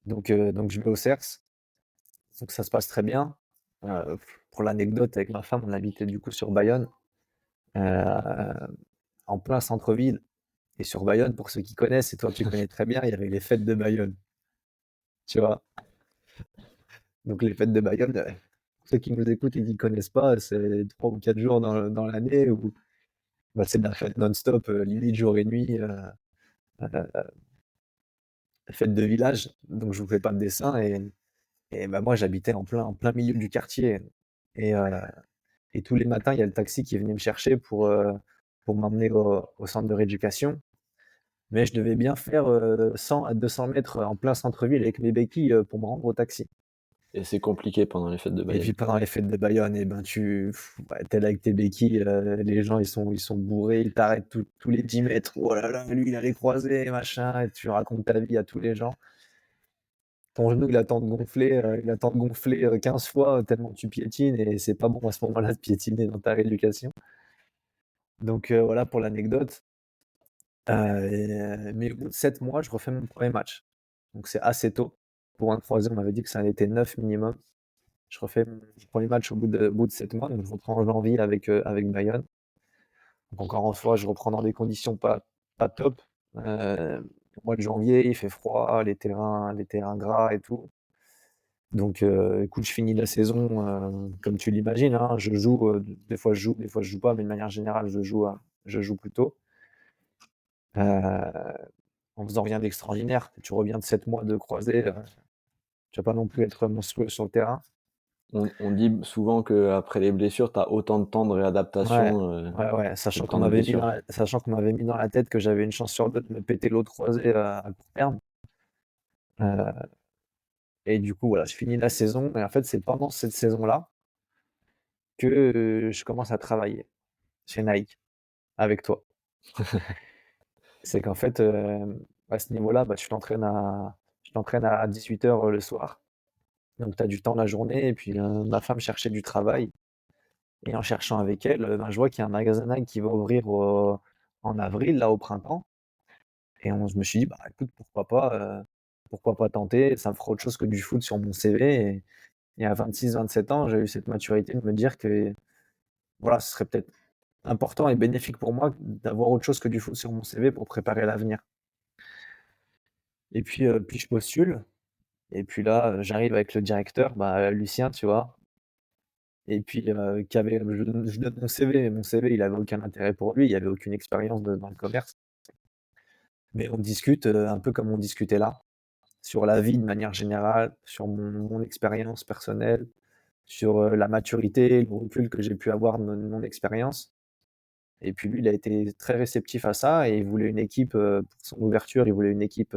Donc je vais au CERS, donc ça se passe très bien. Pour l'anecdote avec ma femme, on habitait du coup sur Bayonne, heu, en plein centre-ville et sur Bayonne, pour ceux qui connaissent et toi tu connais très bien, il y avait les fêtes de Bayonne, tu vois? Donc les fêtes de Bayonne, pour ceux qui nous écoutent et qui connaissent pas, c'est 3 ou 4 jours dans l'année où, bah, c'est de la fête non-stop, limite jour et nuit, heu, fête de village. Donc je vous fais pas de dessin et bah, moi j'habitais en plein milieu du quartier et Et tous les matins, il y a le taxi qui venait me chercher pour m'emmener au centre de rééducation. Mais je devais bien faire 100 à 200 mètres en plein centre-ville avec mes béquilles pour me rendre au taxi.
Et c'est compliqué pendant les fêtes de
Et
Bayonne.
puis pendant les fêtes de Bayonne, et ben ouais, t'es là avec tes béquilles, les gens ils sont bourrés, ils t'arrêtent tous les 10 mètres. Oh là là, lui il allait croiser, machin, et tu racontes ta vie à tous les gens. Ton genou il attend de gonfler 15 fois tellement tu piétines, et c'est pas bon à ce moment-là de piétiner dans ta rééducation. Donc voilà pour l'anecdote. Mais au bout de 7 mois, je refais mon premier match. Donc c'est assez tôt. Pour un croisé, on m'avait dit que ça en était 9 minimum. Je refais mon premier match au bout de 7 mois, donc je reprends en janvier avec Bayonne. Donc encore une fois, je reprends dans des conditions pas top. Au mois de janvier, il fait froid, les terrains gras et tout. Donc écoute, je finis la saison comme tu l'imagines, hein. Je joue, des fois je joue pas, mais de manière générale, je joue plutôt. Heu, En faisant rien d'extraordinaire. Tu reviens de 7 mois de croisé, tu vas pas non plus être monstrueux sur le terrain.
On dit souvent qu'après les blessures, tu as autant de temps de
Ouais,
réadaptation
ouais, ouais,
que de
sachant qu'on
temps de
m'avait mis dans
blessure.
la sachant qu'on m'avait mis dans la tête que j'avais une chance sur 2 de me péter l'autre croisé, à court terme. Heu et du coup, voilà, je finis la saison, et en fait, c'est pendant cette saison-là que, je commence à travailler chez Nike avec toi. C'est qu'en fait, à ce niveau-là, bah, tu t'entraînes à 18h le soir, donc tu as du temps la journée, et puis, ma femme cherchait du travail, et en cherchant avec elle, ben, je vois qu'il y a un magasin Nike qui va ouvrir en avril, là, au printemps. Et je me suis dit: «Bah, écoute, pourquoi pas tenter? Ça me fera autre chose que du foot sur mon CV», et à 26-27 ans, j'ai eu cette maturité de me dire que, voilà, ce serait peut-être important et bénéfique pour moi d'avoir autre chose que du foot sur mon CV pour préparer l'avenir. Et puis je postule, et puis là, j'arrive avec le directeur, bah, Lucien, tu vois? Et puis, je donne mon CV, mais mon CV, il avait aucun intérêt pour lui, il avait aucune expérience dans le commerce. Mais on discute, un peu comme on discutait là, sur la vie de manière générale, sur mon expérience personnelle, sur, la maturité, le recul que j'ai pu avoir de mon expérience. Et puis lui, il a été très réceptif à ça, et il voulait une équipe, pour son ouverture, il voulait une équipe,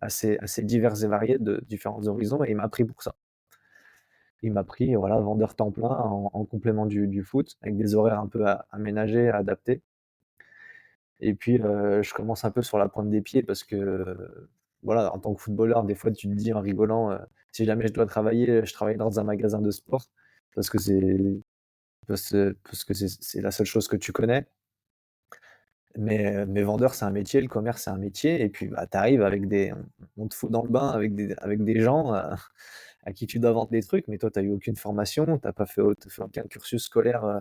assez diverse et variée de différents horizons, et il m'a pris pour ça. Il m'a pris, voilà, vendeur temps plein en complément du foot, avec des horaires un peu aménagés, adaptés. Et puis, je commence un peu sur la pointe des pieds parce que, voilà, en tant que footballeur, des fois, tu te dis en rigolant, «Si jamais je dois travailler, je travaille dans un magasin de sport», parce que c'est la seule chose que tu connais. Mais vendeur, c'est un métier, le commerce, c'est un métier, et puis, bah, tu arrives avec on te fout dans le bain avec des gens, à qui tu dois vendre des trucs, mais toi, tu as eu aucune formation, tu fait aucun cursus scolaire,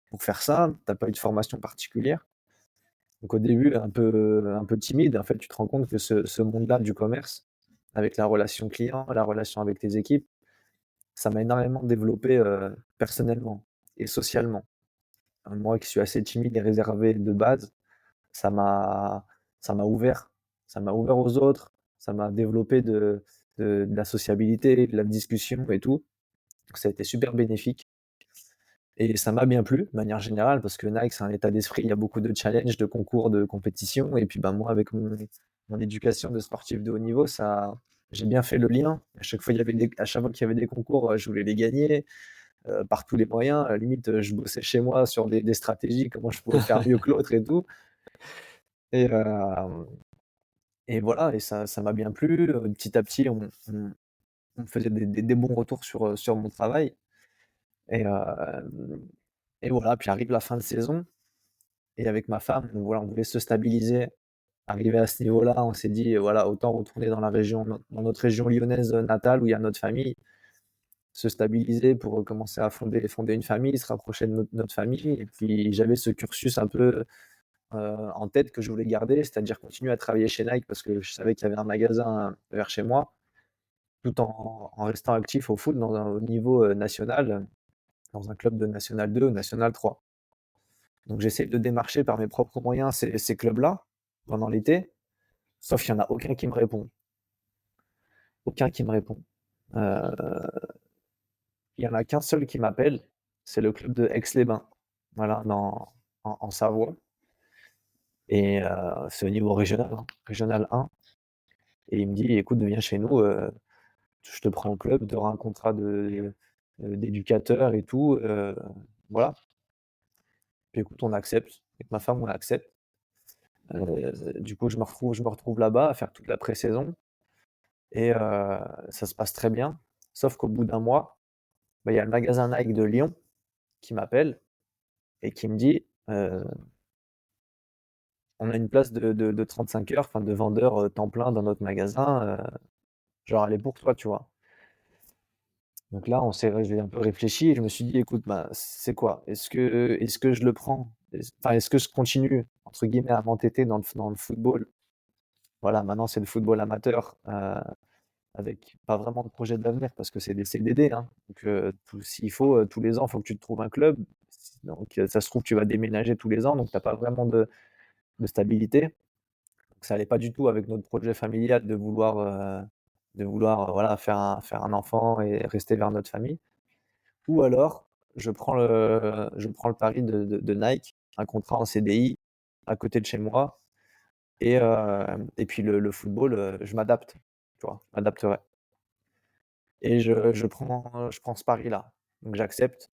pour faire ça, tu as pas eu de formation particulière. Donc au début, un peu timide, en fait, tu te rends compte que ce monde-là du commerce, avec la relation client, la relation avec tes équipes, ça m'a énormément développé, personnellement et socialement. Moi qui suis assez timide et réservé de base, ça m'a ça m'a ouvert. Ça m'a ouvert aux autres, ça m'a développé de la sociabilité, de la discussion et tout. Donc ça a été super bénéfique. Et ça m'a bien plu, de manière générale, parce que Nike, c'est un état d'esprit, il y a beaucoup de challenges, de concours, de compétitions, et puis, ben, moi, avec mon éducation de sportif de haut niveau, j'ai bien fait le lien. À chaque fois qu'il y avait des concours, je voulais les gagner, par tous les moyens. À la limite, je bossais chez moi sur des stratégies, comment je pouvais faire mieux que l'autre et tout. Et et voilà, et ça m'a bien plu. Petit à petit, on me faisait des bons retours sur mon travail, et voilà, puis arrive la fin de saison. Et avec ma femme, donc voilà, on voulait se stabiliser. Arrivé à ce niveau-là, on s'est dit: «Voilà, autant retourner dans notre région lyonnaise, natale, où il y a notre famille, se stabiliser pour commencer à fonder une famille, se rapprocher de notre famille». Et puis j'avais ce cursus un peu, en tête, que je voulais garder, c'est-à-dire continuer à travailler chez Nike parce que je savais qu'il y avait un magasin vers chez moi, tout en restant actif au foot au niveau, national, dans un club de national 2 ou national 3. Donc j'essaie de démarcher par mes propres moyens ces clubs-là, pendant l'été. Sauf qu'il y en a aucun qui me répond. Aucun qui me répond. Heu, il y en a qu'un seul qui m'appelle, c'est le club de Aix-les-Bains, voilà, en Savoie. Et c'est au niveau régional, hein, régional 1. Et il me dit: «Écoute, viens chez nous, je te prends au club, tu auras un contrat d'éducateur et tout, voilà». Puis écoute, on accepte. Avec ma femme, on accepte. Du coup, je me retrouve là-bas à faire toute la pré-saison et ça se passe très bien. Sauf qu'au bout d'un mois, bah, il y a le magasin Nike de Lyon qui m'appelle et qui me dit, «On a une place de 35 heures, enfin de vendeur, temps plein dans notre magasin, genre elle est pour toi», tu vois? Donc là, j'ai un peu réfléchi et je me suis dit: «Écoute, bah, c'est quoi? Est-ce que je le prends? Est-ce que je continue entre guillemets «à m'entêter» dans le football?» Voilà, maintenant c'est le football amateur, avec pas vraiment de projet d'avenir parce que c'est des CDD, hein. Donc s'il faut, tous les ans, il faut que tu te trouves un club. Donc ça se trouve, tu vas déménager tous les ans, donc tu as pas vraiment de stabilité. Donc ça allait pas du tout avec notre projet familial de vouloir, voilà, faire un enfant et rester vers notre famille. Ou alors, je prends le pari de Nike, un contrat en CDI à côté de chez moi et puis le football, je m'adapte, tu vois? Je m'adapterai et je prends ce pari-là. Donc j'accepte,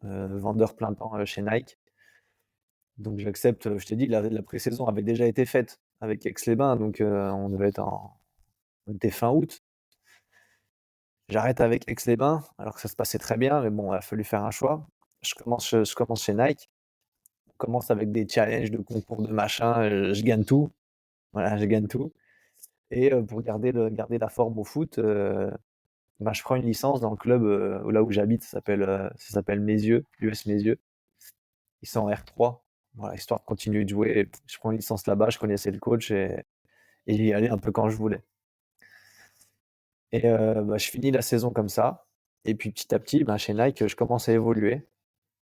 vendeur plein temps, chez Nike. Donc j'accepte, je t'ai dit la pré-saison avait déjà été faite avec Aix-les-Bains, donc on était fin août. J'arrête avec Aix-les-Bains, alors que ça se passait très bien, mais bon, il a fallu faire un choix. Je commence chez Nike. On commence avec des challenges de concours de machin, je gagne tout. Voilà, je gagne tout et pour garder la forme au foot, bah, je prends une licence dans le club, là où j'habite, ça s'appelle Meyzieux, l'US Meyzieux. Ils sont en R3, voilà, histoire de continuer de jouer. Je prends une licence là-bas, je connaissais le coach et j'y allais un peu quand je voulais et bah, je finis la saison comme ça et puis petit à petit, ben, chez Nike, je commence à évoluer.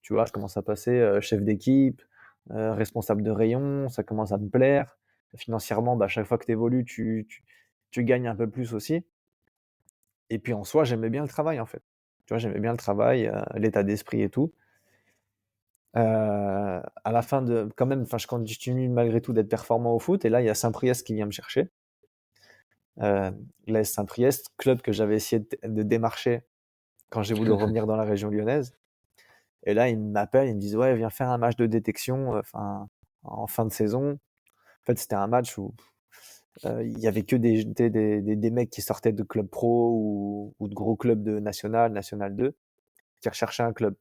Tu vois? Je commence à passer, chef d'équipe, responsable de rayon, ça commence à me plaire. Financièrement, bah, à chaque fois que tu évolues, tu gagnes un peu plus aussi et puis en soi, j'aimais bien le travail, en fait. Tu vois? J'aimais bien le travail, l'état d'esprit et tout. À la fin de quand même, enfin, je continue malgré tout d'être performant au foot et là, il y a Saint-Priest qui vient me chercher. L'AS Saint-Priest, club que j'avais essayé de démarcher quand j'ai voulu revenir dans la région lyonnaise. Et là, ils m'appellent, ils me disent: «Ouais, viens faire un match de détection, enfin, en fin de saison». En fait, c'était un match où, il y avait que des mecs qui sortaient de clubs pro ou de gros clubs de national 2, qui recherchaient un club.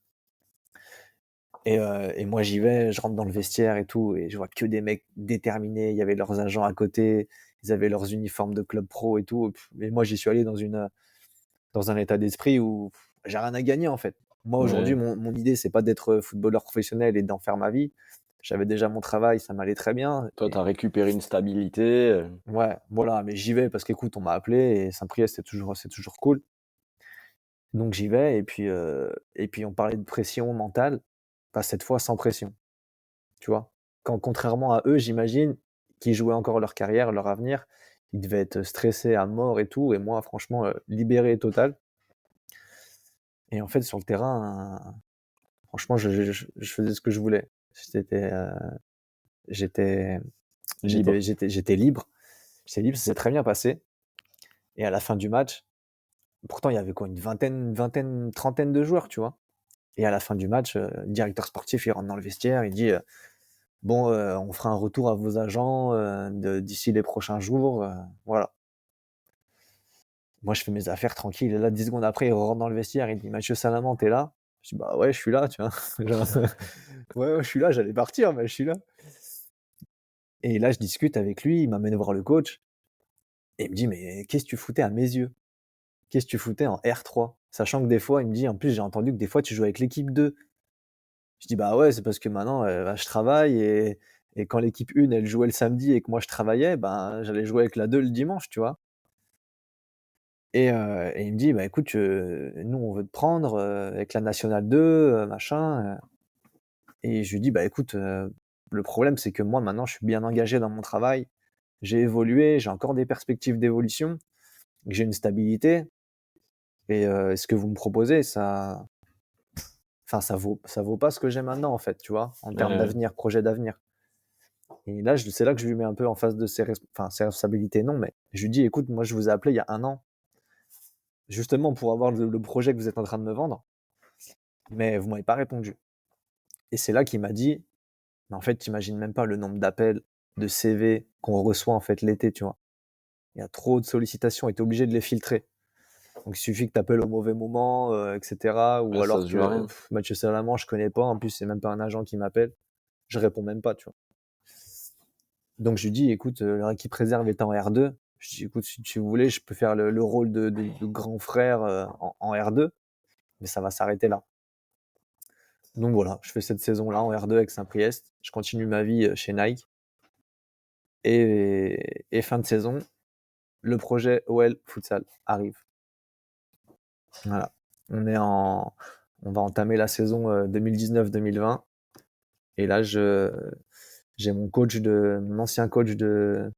Et moi, j'y vais, je rentre dans le vestiaire et tout et je vois que des mecs déterminés. Il y avait leurs agents à côté, ils avaient leurs uniformes de club pro et tout. Et moi, j'y suis allé dans un état d'esprit où j'ai rien à gagner, en fait. Moi, aujourd'hui,
Ouais.
mon idée, c'est pas d'être footballeur professionnel et d'en faire ma vie. J'avais déjà mon travail, ça m'allait très bien
Toi, tu as
et
récupéré une stabilité,
ouais, voilà, mais j'y vais parce qu'écoute, on m'a appelé et Saint-Priest, c'est toujours cool. Donc j'y vais et puis on parlait de pression mentale, bah, cette fois sans pression, tu vois? Quand contrairement à eux, j'imagine, qui jouaient encore leur carrière, leur avenir, ils devaient être stressés à mort et tout et moi franchement, libéré total et en fait sur le terrain, franchement je faisais ce que je voulais. J'étais,
libre.
j'étais libre. J'étais libre, ça s'est très bien passé et à la fin du match, pourtant il y avait quoi? Une vingtaine, trentaine de joueurs, tu vois? Et à la fin du match, le directeur sportif, il rentre dans le vestiaire, il dit, «Bon, on fera un retour à vos agents, d'ici les prochains jours, voilà». Moi, je fais mes affaires tranquille et là, 10 secondes après, il rentre dans le vestiaire, il dit: «Mathieu Salaman, tu là?» Je dis: «Bah ouais, je suis là», tu vois? Genre, ouais, ouais, je suis là, j'allais partir, mais je suis là et là, je discute avec lui, il m'amène voir le coach et il me dit: «Mais qu'est-ce que tu foutais à mes yeux? Qu'est-ce que tu foutais en R3?» Sachant que des fois, il me dit: «En plus, j'ai entendu que des fois, tu jouais avec l'équipe 2». Je dis: «Bah ouais, c'est parce que maintenant, bah, je travaille et quand l'équipe 1, elle jouait le samedi et que moi je travaillais, ben, j'allais jouer avec la 2 le dimanche», tu vois? Et il me dit: «Bah écoute, nous on veut te prendre, avec la nationale 2, machin», et je lui dis: «Bah écoute, le problème c'est que moi maintenant je suis bien engagé dans mon travail, j'ai évolué, j'ai encore des perspectives d'évolution, j'ai une stabilité et ce que vous me proposez ça enfin, ça vaut pas ce que j'ai maintenant, en fait, tu vois, en termes
Ouais,
d'avenir, projet d'avenir. Et là, c'est là que je lui mets un peu en face de ses responsabilités, non, mais je lui dis, écoute, moi, je vous ai appelé il y a 1 an, justement pour avoir le projet que vous êtes en train de me vendre, mais vous m'avez pas répondu. Et c'est là qu'il m'a dit, mais en fait, tu imagines même pas le nombre d'appels, de CV qu'on reçoit en fait l'été, tu vois. Il y a trop de sollicitations et tu es obligé de les filtrer. Donc il suffit que tu appelles au mauvais moment, etc. Ou
ouais, ça
alors
se joue à
que
rien.
Mathieu Salamand, je connais pas. En plus, c'est même pas un agent qui m'appelle. Je réponds même pas, tu vois. Donc je lui dis, écoute, leur équipe réserve est en R2. Je dis, écoute, si tu voulais, je peux faire le rôle de grand frère en R2, mais ça va s'arrêter là. Donc voilà, je fais cette saison-là en R2 avec Saint-Priest. Je continue ma vie chez Nike. Et fin de saison, le projet OL Futsal arrive. Voilà. On va entamer la saison 2019-2020. Et là, j'ai mon ancien coach de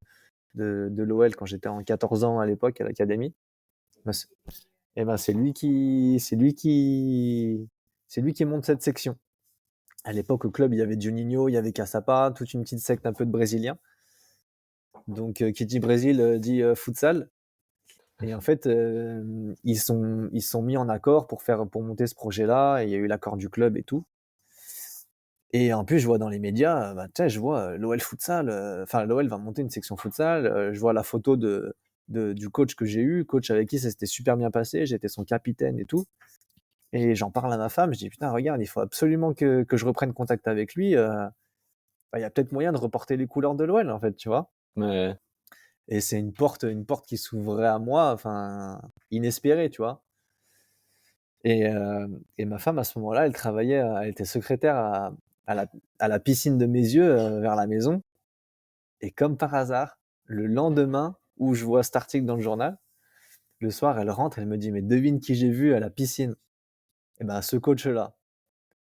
l'OL quand j'étais en 14 ans à l'époque à l'académie. Ben, et ben c'est lui qui monte cette section. À l'époque, au club, il y avait Juninho, il y avait Caçapa, toute une petite secte un peu de Brésiliens. Donc, qui dit Brésil dit futsal. Et en fait, ils sont mis en accord pour monter ce projet-là. Et il y a eu l'accord du club et tout. Et en plus, je vois dans les médias, bah, je vois l'OL futsal. Enfin, l'OL va monter une section futsal. Je vois la photo du coach que j'ai eu, coach avec qui ça s'était super bien passé. J'étais son capitaine et tout. Et j'en parle à ma femme. Je dis putain, regarde, il faut absolument que je reprenne contact avec lui. Bah, il y a peut-être moyen de reporter les couleurs de l'OL, en fait, tu vois.
Ouais.
Et c'est une porte qui s'ouvrait à moi, enfin, inespérée, tu vois. Et, euh, et ma femme, à ce moment-là, elle travaillait, elle était secrétaire à à la piscine de mes yeux, vers la maison. Et comme par hasard, le lendemain où je vois cet article dans le journal, le soir, elle rentre, elle me dit, mais devine qui j'ai vu à la piscine. Et ben, ce coach-là.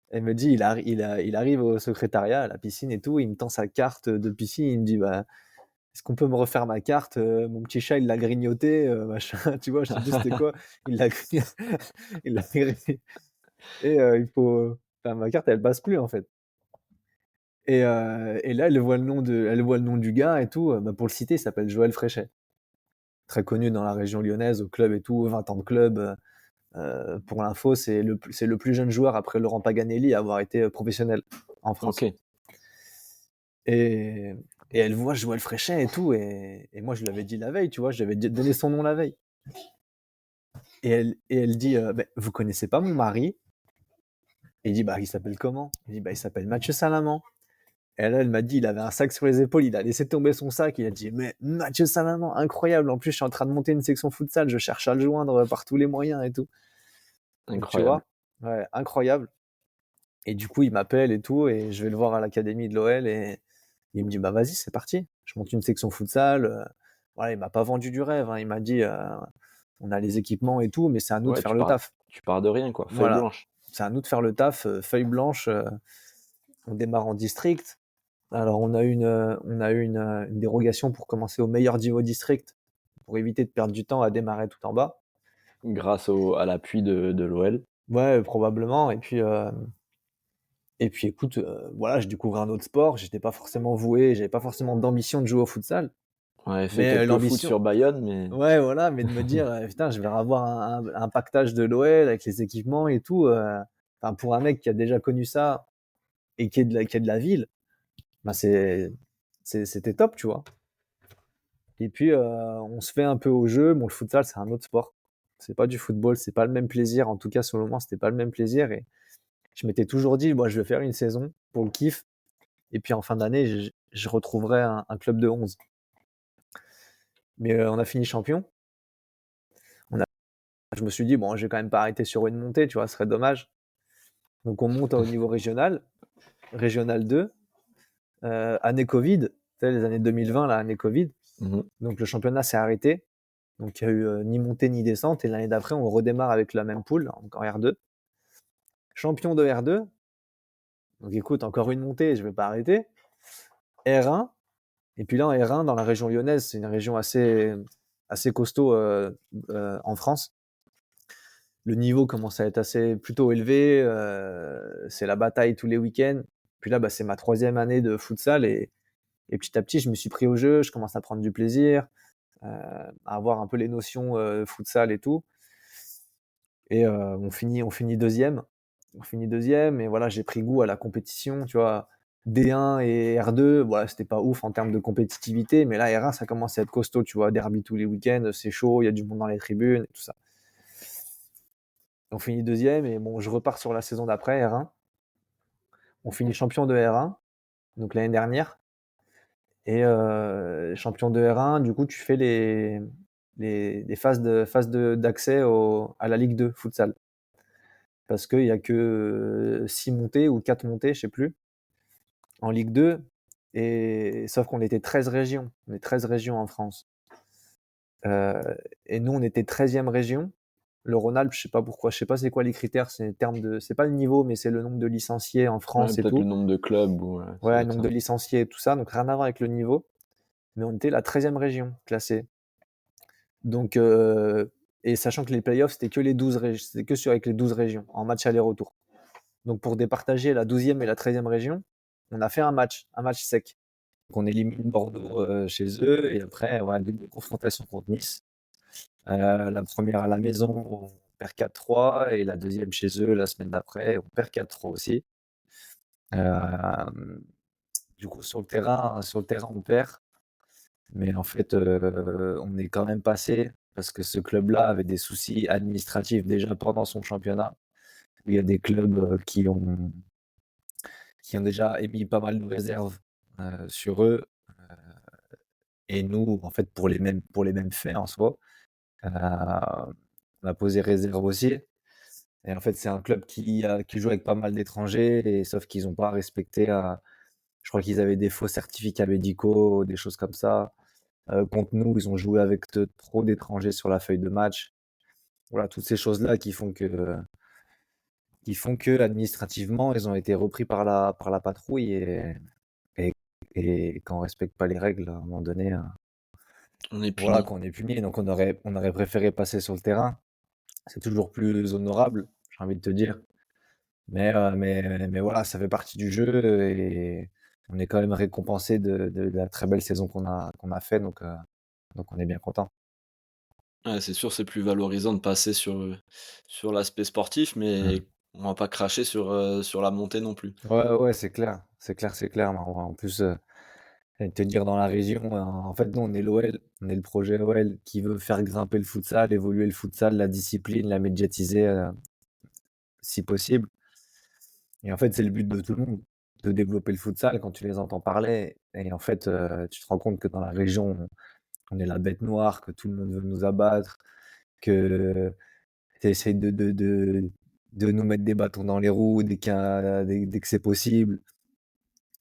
Elle me dit, il arrive au secrétariat, à la piscine et tout, il me tend sa carte de piscine, il me dit, bah, est-ce qu'on peut me refaire ma carte? Mon petit chat, il l'a grignoté, machin, tu vois? Je sais plus c'était quoi. Il l'a grign il l'a grignoté et il faut enfin ma carte, elle passe plus, en fait et là, elle voit le nom du gars et tout, bah, pour le citer, il s'appelle Joël Fréchet. Très connu dans la région lyonnaise, au club et tout, 20 ans de club, pour l'info, c'est le plus jeune joueur après Laurent Paganelli à avoir été, professionnel en France
Ok.
et et elle voit Joël Fréchet et tout et moi, je lui avais dit la veille, tu vois? Je lui avais donné son nom la veille. Et elle dit bah, vous connaissez pas mon mari? Et il dit bah il s'appelle comment? Il dit bah il s'appelle Mathieu Salaman. Et là elle m'a dit il avait un sac sur les épaules, il a laissé tomber son sac, il a dit mais Mathieu Salaman, incroyable. En plus je suis en train de monter une section futsal, je cherche à le joindre par tous les moyens et tout. Donc tu
Incroyable.
vois, ouais, incroyable. Et du coup il m'appelle et tout et je vais le voir à l'académie de l'OL et il me dit bah vas-y c'est parti. Je monte une section futsal. Voilà, il m'a pas vendu du rêve, hein. Il m'a dit on a les équipements et tout, mais c'est à nous de
Ouais,
faire le taf.
tu pars de rien, quoi. Feuille
Voilà,
blanche.
c'est à nous de faire le taf, feuille blanche. On démarre en district. Alors on a eu une dérogation pour commencer au meilleur niveau district, pour éviter de perdre du temps à démarrer tout en bas.
Grâce à l'appui de l'OL.
Ouais, probablement. Et puis écoute, voilà, je découvre un autre sport. J'étais pas forcément voué, j'avais pas forcément d'ambition de jouer au futsal,
On avait fait
mais
quelques foot
l'ambition,
sur Bayonne, mais
ouais, voilà, mais de me dire, putain, je vais avoir un pactage de l'OL avec les équipements et tout. Enfin, pour un mec qui a déjà connu ça et qui est de la ville, bah c'était top, tu vois. Et puis, on se fait un peu au jeu. Bon, le futsal, c'est un autre sport. C'est pas du football, c'est pas le même plaisir. En tout cas, sur le moment, c'était pas le même plaisir. Et je m'étais toujours dit, moi, je vais faire une saison pour le kiff. Et puis, en fin d'année, je retrouverai un club de 11. Mais on a fini champion. On a, je me suis dit, bon, je vais quand même pas arrêter sur une montée, tu vois, ce serait dommage. Donc, on monte au niveau régional, régional 2, année Covid, tu sais, les années 2020, là, année Covid.
mmh.
Donc, le championnat s'est arrêté. Donc il y a eu ni montée ni descente. Et l'année d'après, on redémarre avec la même poule, encore R2. Champion de R2. Donc écoute, encore une montée, je ne vais pas arrêter. R1. Et puis là, en R1, dans la région lyonnaise, c'est une région assez costaud en France. le niveau commence à être assez plutôt élevé, c'est la bataille tous les week-ends. Puis là, bah, c'est ma 3e année de futsal et petit à petit, je me suis pris au jeu, je commence à prendre du plaisir, à avoir un peu les notions, futsal et tout et on finit 2e. On finit 2e et voilà, j'ai pris goût à la compétition, tu vois? D1 et R2, voilà, c'était pas ouf en termes de compétitivité, mais là, R1, ça commence à être costaud, tu vois? Derby tous les week-ends, c'est chaud, il y a du monde dans les tribunes et tout ça. On finit 2e et bon, je repars sur la saison d'après, R1. On finit champion de R1, donc l'année dernière et champion de R1, du coup, tu fais les phases d'accès à la Ligue 2 futsal. Parce qu'il y a que 6 montées ou 4 montées, je sais plus, en Ligue 2 et sauf qu'on était 13 régions. On est 13 régions en France. Heu et nous, on était 13e région. Le Rhône-Alpes, je sais pas pourquoi, je sais pas c'est quoi les critères, c'est pas le niveau, mais c'est le nombre de licenciés en
Ouais,
France et
peut-être le
tout.
nombre de clubs ou ça doit
Ouais,
être
nombre
ça.
de licenciés et tout ça, donc rien à voir avec le niveau, mais on était la 13e région classée. Donc et sachant que les playoffs, c'était que sur avec les 12 régions, en match aller-retour. Donc pour départager la 12e et la 13e région, on a fait un match sec. Donc on élimine Bordeaux, chez eux et après, ouais, double confrontation contre Nice. La première à la maison, on perd 4-3 et la deuxième chez eux la semaine d'après, on perd 4-3 aussi. Hem, du coup sur le terrain on perd, mais en fait, on est quand même passé parce que ce club-là avait des soucis administratifs déjà pendant son championnat. Il y a des clubs, qui ont déjà émis pas mal de réserves, sur eux, et nous, en fait, pour les mêmes faits en soi, heu, on a posé réserve aussi et en fait, c'est un club qui joue avec pas mal d'étrangers et sauf qu'ils ont pas respecté, je crois qu'ils avaient des faux certificats médicaux, des choses comme ça. Contre nous, ils ont joué avec trop d'étrangers sur la feuille de match. Voilà, toutes ces choses-là qui font que administrativement, ils ont été repris par la patrouille et et quand on respecte pas les règles, à un moment donné,
On est
voilà,
puni.
qu'on est puni. Donc on aurait préféré passer sur le terrain. C'est toujours plus honorable, j'ai envie de te dire. Mais voilà, ça fait partie du jeu et on est quand même récompensé de la très belle saison qu'on a fait, donc on est bien content.
Ouais, c'est sûr, c'est plus valorisant de passer sur l'aspect sportif,
Mmh.
mais on va pas cracher sur la montée non plus.
Ouais, ouais, c'est clair, c'est clair, c'est clair. En plus, j'allais te dire dans la région, en fait, nous, on est l'OL, on est le projet OL qui veut faire grimper le futsal, évoluer le futsal, la discipline, la médiatiser, si possible. Et en fait, c'est le but de tout le monde, de développer le futsal quand tu les entends parler. Et en fait, tu te rends compte que dans la région, on est la bête noire, que tout le monde veut nous abattre, que tu essayes de nous mettre des bâtons dans les roues dès que c'est possible.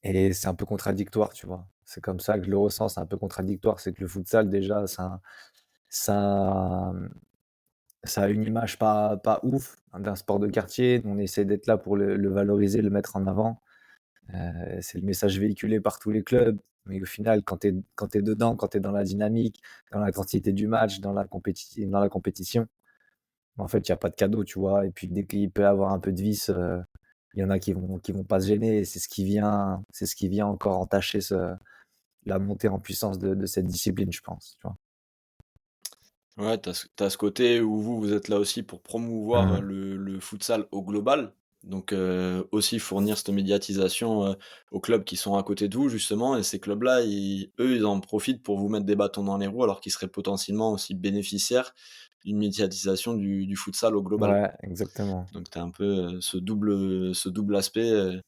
Et c'est un peu contradictoire, tu vois? C'est comme ça que je le ressens, c'est un peu contradictoire. C'est que le futsal déjà, ça, ça a une image pas ouf d'un sport de quartier. On essaie d'être là pour le valoriser, le mettre en avant. C'est le message véhiculé par tous les clubs, mais au final, quand tu es dedans, quand tu es dans la dynamique, dans la quantité du match, dans la compétition, en fait, il y a pas de cadeau, tu vois? Et puis dès qu'il peut y avoir un peu de vice, il y en a qui vont pas se gêner et c'est ce qui vient encore entacher la montée en puissance de cette discipline, je pense, tu vois?
Ouais, tu ce côté où vous êtes là aussi pour promouvoir,
Mmh.
le futsal au global, donc aussi fournir cette médiatisation, aux clubs qui sont à côté de vous justement et ces clubs-là, ils en profitent pour vous mettre des bâtons dans les roues alors qu'ils seraient potentiellement aussi bénéficiaires d'une médiatisation du futsal au global.
Ouais, exactement.
Donc tu as un peu, ce double aspect,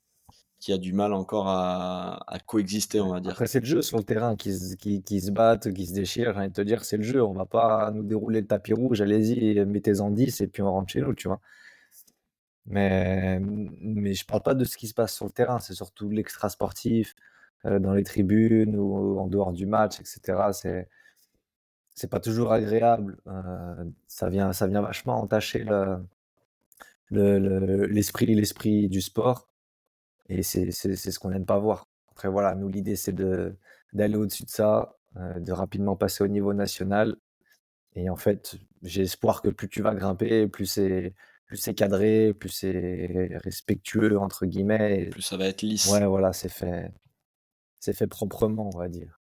qui a du mal encore à coexister, on va dire.
Après, c'est le jeu sur le terrain qui se battent, qui se déchirent. J'ai envie de te dire, c'est le jeu. On va pas nous dérouler le tapis rouge. Allez-y, mettez-en 10 et puis on rentre chez nous, tu vois? Mais je parle pas de ce qui se passe sur le terrain, c'est surtout l'extra sportif, dans les tribunes ou en dehors du match et cetera. C'est pas toujours agréable, ça vient vachement entacher l'esprit du sport et c'est ce qu'on n'aime pas voir. Après voilà, nous l'idée c'est d'aller au-dessus de ça, de rapidement passer au niveau national et en fait, j'ai espoir que plus tu vas grimper, plus c'est cadré, plus c'est «respectueux» entre guillemets et
Plus ça va être lisse.
ouais, voilà, c'est fait proprement, on va dire.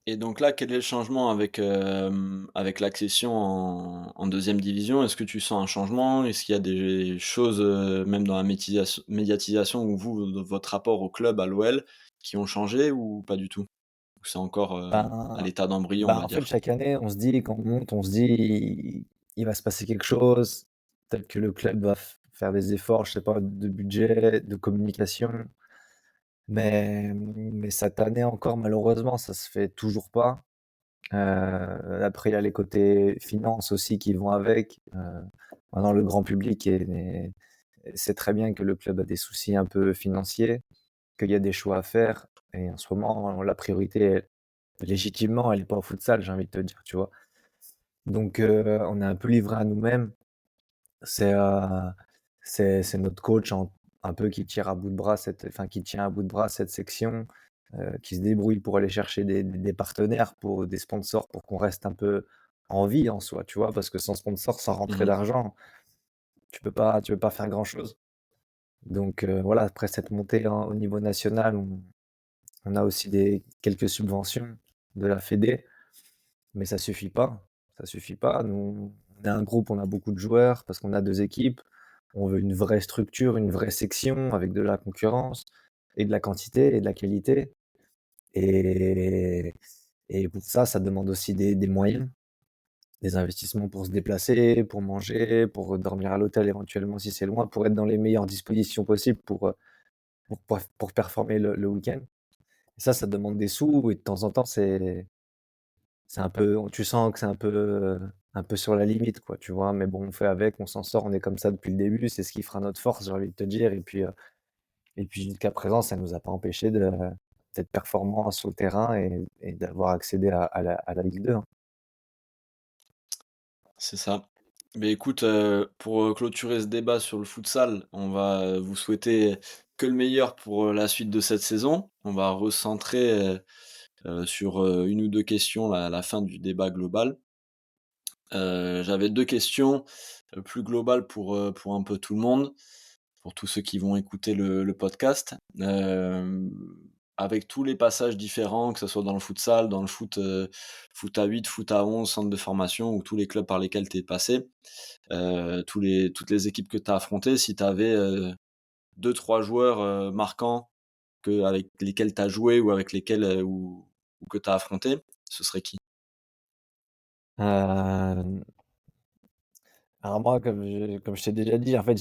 Et donc là, quel est le changement avec, avec l'accession en 2e division? Est-ce que tu sens un changement? Est-ce qu'il y a des choses, même dans la médiatisation où vous, votre rapport au club, à l'OL, qui ont changé ou pas du tout? Ou c'est encore, à
Ben
l'état d'embryon, on va
en fait,
dire?
chaque année, on se dit quand on monte, on se dit: «Il va se passer quelque chose, peut-être que le club va faire des efforts, je sais pas, de budget, de communication». Mais cette année encore, malheureusement, ça se fait toujours pas. Après, il y a les côtés finances aussi qui vont avec. Maintenant le grand public sait très bien que le club a des soucis un peu financiers, qu'il y a des choix à faire et en ce moment, la priorité, légitimement, elle est pas au futsal, j'ai envie de te dire, tu vois? Donc on est un peu livré à nous-mêmes. C'est, heu, c'est notre coach un peu qui tire à bout de bras qui tient à bout de bras cette section, qui se débrouille pour aller chercher des partenaires, pour des sponsors, pour qu'on reste un peu en vie en soi, tu vois? Parce que sans sponsor, sans rentrée
Mmh.
d'argent, tu peux pas faire grand-chose. Donc voilà, après cette montée au niveau national, on a aussi quelques subventions de la fédé, mais ça suffit pas. Ça suffit pas. Nous, on est un groupe, on a beaucoup de joueurs parce qu'on a 2 équipes. On veut une vraie structure, une vraie section avec de la concurrence et de la quantité et de la qualité et pour ça, ça demande aussi des moyens, des investissements pour se déplacer, pour manger, pour dormir à l'hôtel éventuellement si c'est loin, pour être dans les meilleures dispositions possibles pour performer le week-end. Et ça demande des sous et de temps en temps, c'est un peu tu sens que c'est un peu sur la limite, quoi, tu vois? Mais bon, on fait avec, on s'en sort, on est comme ça depuis le début, c'est ce qui fera notre force, j'ai envie de te dire et puis jusqu'à présent, ça nous a pas empêché d'être performants sur le terrain et d'avoir accédé à la Ligue 2, hein.
C'est ça. Mais écoute, pour, clôturer ce débat sur le futsal, on va, vous souhaiter que le meilleur pour, la suite de cette saison. On va recentrer, sur, 1 ou 2 questions à la fin du débat global. J'avais 2 questions, plus globales pour un peu tout le monde, pour tous ceux qui vont écouter le podcast. Avec tous les passages différents, que ce soit dans le futsal, dans le foot, foot à 8, foot à 11, centre de formation ou tous les clubs par lesquels tu es passé, toutes les équipes que tu as affrontées, si tu avais, 2-3 joueurs, marquants avec lesquels tu as joué ou avec lesquels, ou que tu as affrontés, ce serait qui?
Hem, alors moi, comme je t'ai déjà dit, en fait,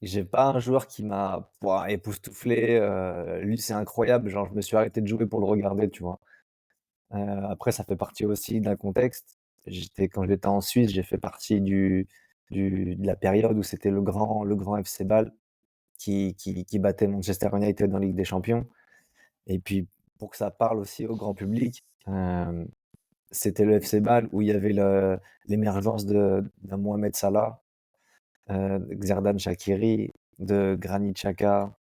j'ai pas un joueur qui m'a, pouah, époustouflé, lui, c'est incroyable, genre, je me suis arrêté de jouer pour le regarder, tu vois? Après ça fait partie aussi d'un contexte. Quand j'étais en Suisse, j'ai fait partie de la période où c'était le grand FC Bâle qui battait Manchester United en Ligue des Champions et puis pour que ça parle aussi au grand public, c'était le FC Bâle où il y avait l'émergence d'un Mohamed Salah, Xherdan Shaqiri, de Granit Xhaka,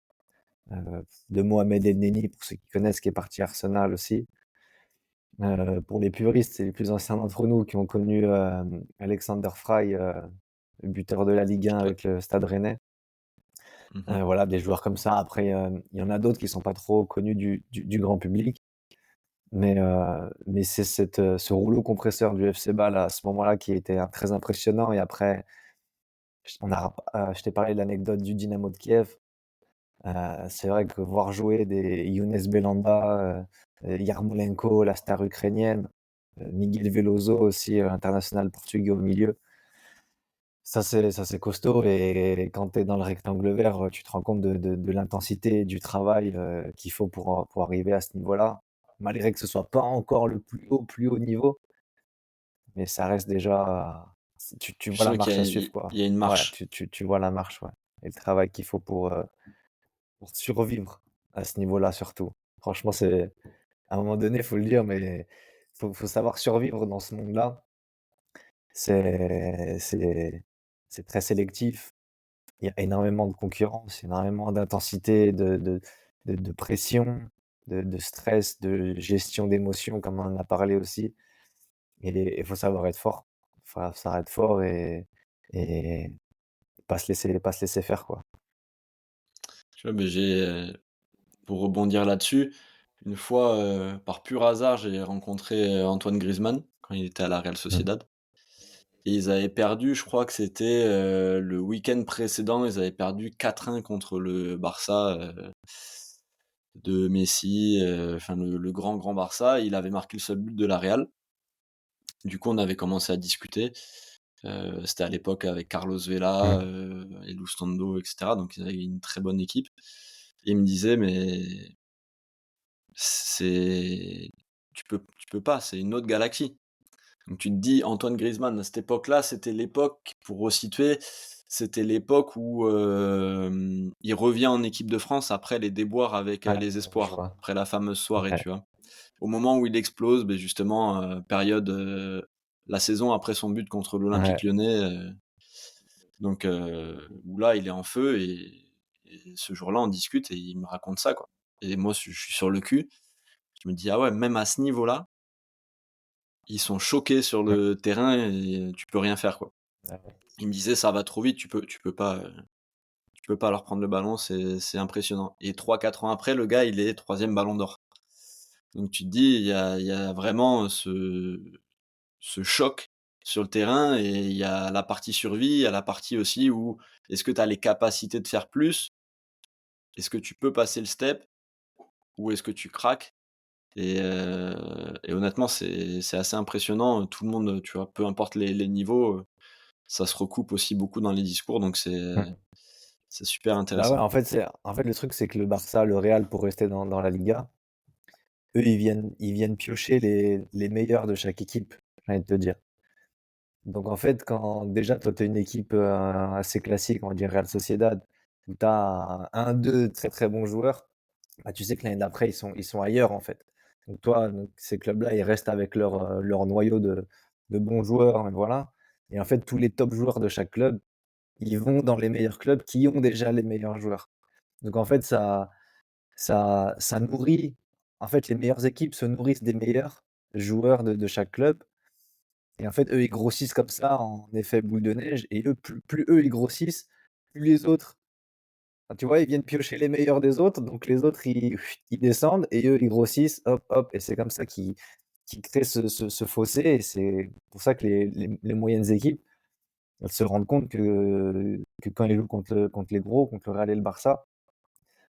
de Mohamed Elneny pour ceux qui connaissent, qui est parti à Arsenal aussi. Pour les puristes, c'est les plus anciens d'entre nous qui ont connu, Alexander Frey, buteur de la Ligue 1
Ouais.
avec le Stade Rennais.
Mmh.
Voilà, des joueurs comme ça. Après, il y en a d'autres qui sont pas trop connus du grand public, mais c'est ce rouleau compresseur du FC Bâle à ce moment-là qui était, très impressionnant et après, je t'ai parlé de l'anecdote du Dynamo de Kiev. C'est vrai que voir jouer des Younes Belhanda, Yarmolenko, la star ukrainienne, Miguel Veloso aussi, international portugais au milieu. Ça c'est costaud et quand tu es dans le rectangle vert, tu te rends compte de l'intensité du travail, qu'il faut pour arriver à ce niveau-là. Malgré que ce soit pas encore le plus haut niveau, mais ça reste déjà tu
Tu
vois la
sens qu'il y
marche
a
à suivre, quoi.
il y a une
Ouais,
marche.
tu vois la marche, ouais et le travail qu'il faut pour survivre à ce niveau-là surtout. Franchement, c'est à un moment donné, faut le dire, mais faut savoir survivre dans ce monde-là. C'est très sélectif. Il y a énormément de concurrence, énormément d'intensité, de pression, de stress, de gestion d'émotions, comme on en a parlé aussi et il faut savoir être fort. s'arrête fort et pas se laisser faire, quoi.
Tu vois, pour rebondir là-dessus, une fois, par pur hasard, j'ai rencontré, Antoine Griezmann quand il était à la Real
Mmh.
Sociedad et ils avaient perdu, je crois que c'était, le week-end précédent, ils avaient perdu 4-1 contre le Barça, de Messi, enfin le grand, grand Barça. Il avait marqué le seul but de la Real. Du coup, on avait commencé à discuter. C'était à l'époque avec Carlos Vela,
Mmh.
et Lustondo et cetera, donc ils avaient une très bonne équipe et il me disait: «Mais c'est tu peux pas, c'est une autre galaxie». Donc tu te dis Antoine Griezmann à cette époque-là, c'était l'époque pour resituer, c'était l'époque où, il revient en équipe de France après les déboires avec,
Ouais,
les
je
espoirs,
vois.
après la fameuse soirée,
Ouais,
tu vois? Au moment où il explose, beh, justement, période, la saison après son but contre
ouais.
l'Olympique Lyonnais, donc où là, il est en feu et ce jour-là, on discute et il me raconte ça, quoi et moi, je suis sur le cul. Je me dis: «Ah ouais, même à ce niveau-là, ils sont choqués sur
Mmh.
le terrain et tu peux rien faire, quoi».
Ouais.
Il me disait: «Ça va trop vite, tu peux pas leur prendre le ballon, c'est impressionnant» et 3-4 ans après, le gars, il est 3e ballon d'or. Donc tu te dis, il y a vraiment ce choc sur le terrain et il y a la partie survie, il y a la partie aussi où est-ce que tu as les capacités de faire plus? Est-ce que tu peux passer le step ou est-ce que tu craques? Et honnêtement, c'est assez impressionnant, tout le monde, tu vois, peu importe les niveaux, ça se recoupe aussi beaucoup dans les discours donc
Mmh.
c'est super
Bah, ouais,
intéressant.
en fait, le truc, c'est que le Barça, le Real, pour rester dans la Liga, eux, ils viennent piocher les meilleurs de chaque équipe, j'ai envie de te dire. Donc en fait, quand déjà toi tu es une équipe, assez classique, on va dire Real Sociedad, où tu as 1-2 très, très bons joueurs, bah, tu sais que l'année d'après ils sont ailleurs en fait. Donc ces clubs-là, ils restent avec leur noyau de bons joueurs, voilà. Et en fait, tous les top joueurs de chaque club, ils vont dans les meilleurs clubs qui ont déjà les meilleurs joueurs. Donc en fait, ça nourrit en fait, les meilleures équipes se nourrissent des meilleurs joueurs de chaque club et en fait, eux, ils grossissent comme ça en effet boule de neige et eux, plus eux, ils grossissent, plus les autres, enfin, tu vois, ils viennent piocher les meilleurs des autres, donc les autres, ils descendent et eux, ils grossissent, hop, hop et c'est comme ça qu'ils créent ce fossé et c'est pour ça que les moyennes équipes, elles se rendent compte que quand ils jouent contre les gros, contre le Real et le Barça,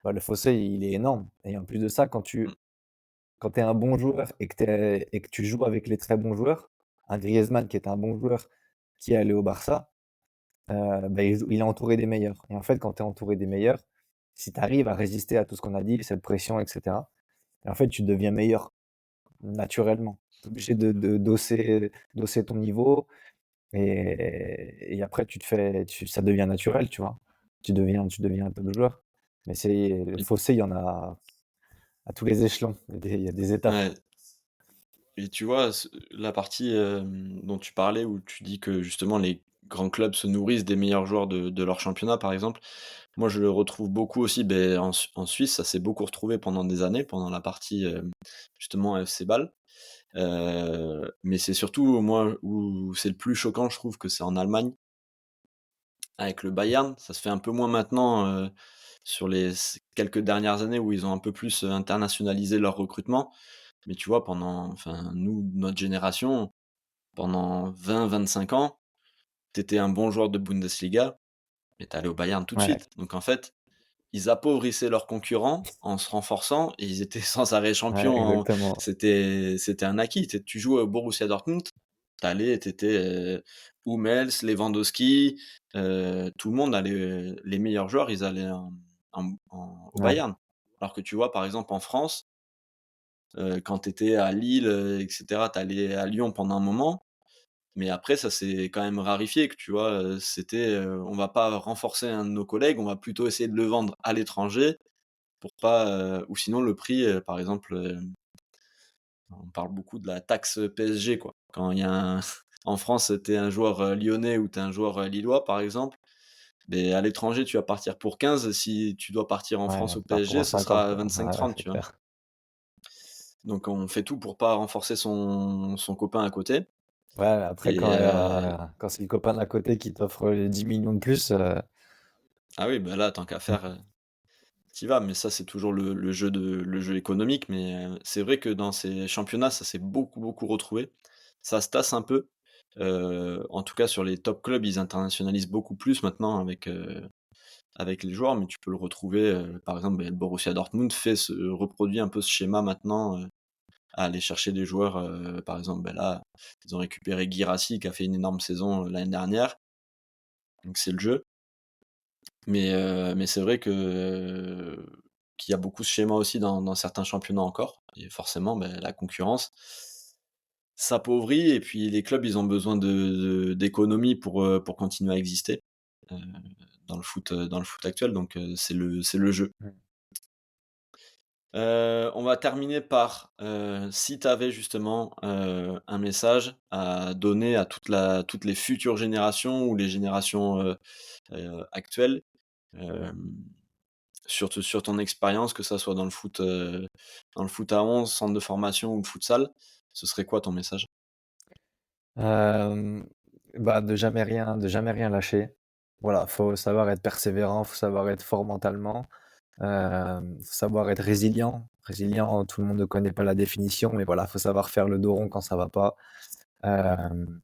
bah, le fossé, il est énorme et en plus de ça,
Mmh,
quand tu es un bon joueur et que tu joues avec les très bons joueurs, un Griezmann qui est un bon joueur qui est allé au Barça, bah, il est entouré des meilleurs et en fait, quand tu es entouré des meilleurs, si tu arrives à résister à tout ce qu'on a dit, cette pression et cetera et en fait, tu deviens meilleur naturellement. Tu es obligé de d'hausser ton niveau et après ça devient naturel, tu vois? Tu deviens un top joueur mais le
et
fossé, il y en a à tous les échelons. Il y a des étapes.
ouais. Et tu vois, la partie, dont tu parlais où tu dis que justement les grands clubs se nourrissent des meilleurs joueurs de leur championnat, par exemple. Moi, je le retrouve beaucoup aussi, beh, en Suisse, ça s'est beaucoup retrouvé pendant des années, pendant la partie, justement FC Bâle. Mais c'est surtout, moi, où c'est le plus choquant, je trouve que c'est en Allemagne, avec le Bayern. Ça se fait un peu moins maintenant, sur les quelques dernières années où ils ont un peu plus, internationalisé leur recrutement. Mais tu vois, enfin, nous, notre génération, pendant 20-25 ans, tu étais un bon joueur de Bundesliga, mais tu allais au Bayern tout de
Ouais,
suite. Donc en fait, ils appauvrissaient leurs concurrents en se renforçant et ils étaient sans arrêt
ouais,
champions en
exactement.
c'était un acquis. Tu joues au Borussia Dortmund, tu étais, Hummels, Lewandowski, tout le monde allait les meilleurs joueurs, ils allaient au
Ouais,
Bayern. Alors que tu vois, par exemple, en France, quand tu étais à Lille, et cetera, tu allais à Lyon pendant un moment, mais après ça s'est quand même rarifié que tu vois, c'était, on va pas renforcer un de nos collègues, on va plutôt essayer de le vendre à l'étranger pour pas, ou sinon le prix, par exemple, on parle beaucoup de la taxe PSG, quoi. Quand il y a un en France, tu es un joueur, lyonnais ou tu es un joueur, lillois, par exemple, beh, à l'étranger, tu vas partir pour 15. Si tu dois partir en
ouais,
France au
tu pars pour
PSG, ça
50
sera
quoi. Ouais,
25-30,
c'est
tu vois?
clair.
Donc on fait tout pour pas renforcer son copain à côté
Ouais, après
Et
quand c'est le copain d'à côté qui t'offre les 10 millions de plus,
ah oui, bah là, tant qu'à faire, tu vas. Mais ça, c'est toujours le jeu économique. Mais c'est vrai que dans ces championnats, ça s'est beaucoup, beaucoup retrouvé. Ça se tasse un peu. En tout cas, sur les top clubs, ils internationalisent beaucoup plus maintenant avec les joueurs, mais tu peux le retrouver, par exemple, le Borussia Dortmund reproduit un peu ce schéma maintenant, à aller chercher des joueurs, par exemple, là, ils ont récupéré Guirassy qui a fait une énorme saison, l'année dernière, donc c'est le jeu. Mais c'est vrai qu'il y a beaucoup ce schéma aussi dans certains championnats encore et forcément, la concurrence s'appauvrit et puis les clubs, ils ont besoin d'économies pour continuer à exister, heu, dans le foot actuel, donc c'est le jeu.
mmh.
On va terminer par, si tu avais justement, un message à donner à toutes les futures générations ou les générations, actuelles, hem, sur ton expérience, que ça soit dans le foot à 11, centre de formation ou le futsal, ce serait quoi ton message?
Hem, Bah, de jamais rien lâcher. Voilà, faut savoir être persévérant, faut savoir être fort mentalement, faut savoir être résilient. Résilient, tout le monde ne connaît pas la définition, mais voilà, faut savoir faire le dos rond quand ça va pas. Hem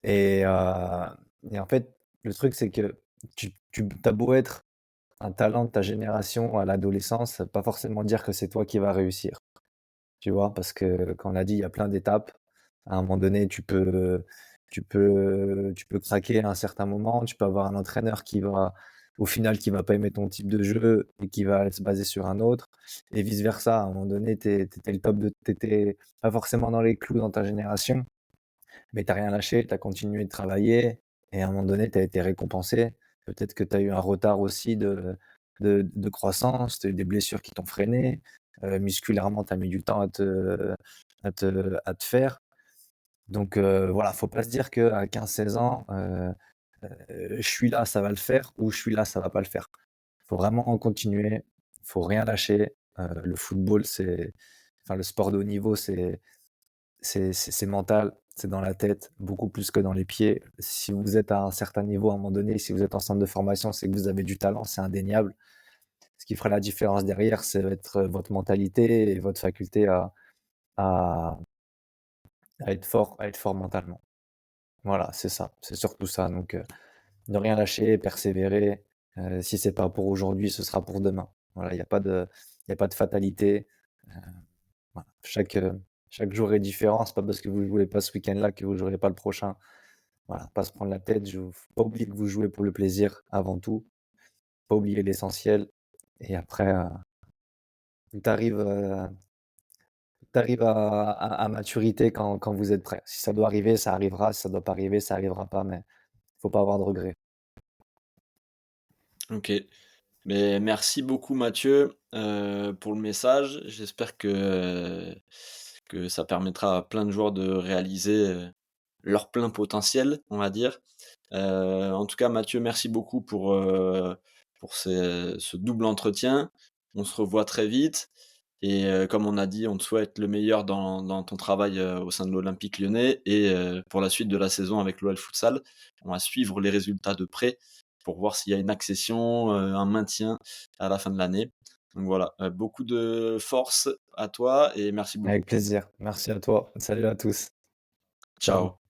et heu et en fait, le truc, c'est que tu as beau être un talent de ta génération à l'adolescence, ça veut pas forcément dire que c'est toi qui vas réussir. Tu vois? Parce que, comme on a dit, il y a plein d'étapes. À un moment donné, tu peux craquer à un certain moment. Tu peux avoir un entraîneur qui va, au final, qui va pas aimer ton type de jeu et qui va se baser sur un autre et vice versa. À un moment donné, tu pas forcément dans les clous dans ta génération, mais tu as rien lâché, tu as continué de travailler et à un moment donné, tu as été récompensé. Peut-être que tu as eu un retard aussi de croissance, tu as eu des blessures qui t'ont freiné, musculairement, tu as mis du temps à te faire. Donc voilà, faut pas se dire qu'à 15-16 ans, je suis là, ça va le faire ou je suis là, ça va pas le faire. Faut vraiment en continuer, faut rien lâcher. Le football, le sport de haut niveau, c'est mental, c'est dans la tête, beaucoup plus que dans les pieds. Si vous êtes à un certain niveau à un moment donné, si vous êtes en centre de formation, c'est que vous avez du talent, c'est indéniable. Ce qui fera la différence derrière, c'est être votre mentalité et votre faculté à à être fort mentalement. Voilà, c'est ça, c'est surtout ça. Donc, ne rien lâcher, persévérer. Si c'est pas pour aujourd'hui, ce sera pour demain. Voilà, il y a pas de fatalité. Heu, voilà, chaque jour est différent. C'est pas parce que vous jouez pas ce week-end-là que vous jouerez pas le prochain. Voilà, pas se prendre la tête. Faut pas oublier que vous jouez pour le plaisir avant tout. Pas oublier l'essentiel et après, tout arrive, tout arrive à maturité quand vous êtes prêt. Si ça doit arriver, ça arrivera. Si ça doit pas arriver, ça arrivera pas, mais faut pas avoir de regrets.
OK. Mais merci beaucoup Mathieu, pour le message. J'espère que ça permettra à plein de joueurs de réaliser, leur plein potentiel, on va dire. En tout cas Mathieu, merci beaucoup pour ce double entretien. On se revoit très vite et comme on a dit, on te souhaite le meilleur dans ton travail, au sein de l'Olympique Lyonnais et pour la suite de la saison avec l'OL Futsal. On va suivre les résultats de près pour voir s'il y a une accession, un maintien à la fin de l'année. Donc voilà, beaucoup de force à toi et merci beaucoup.
Avec plaisir. Merci à toi. Salut à tous. Ciao.
Ciao.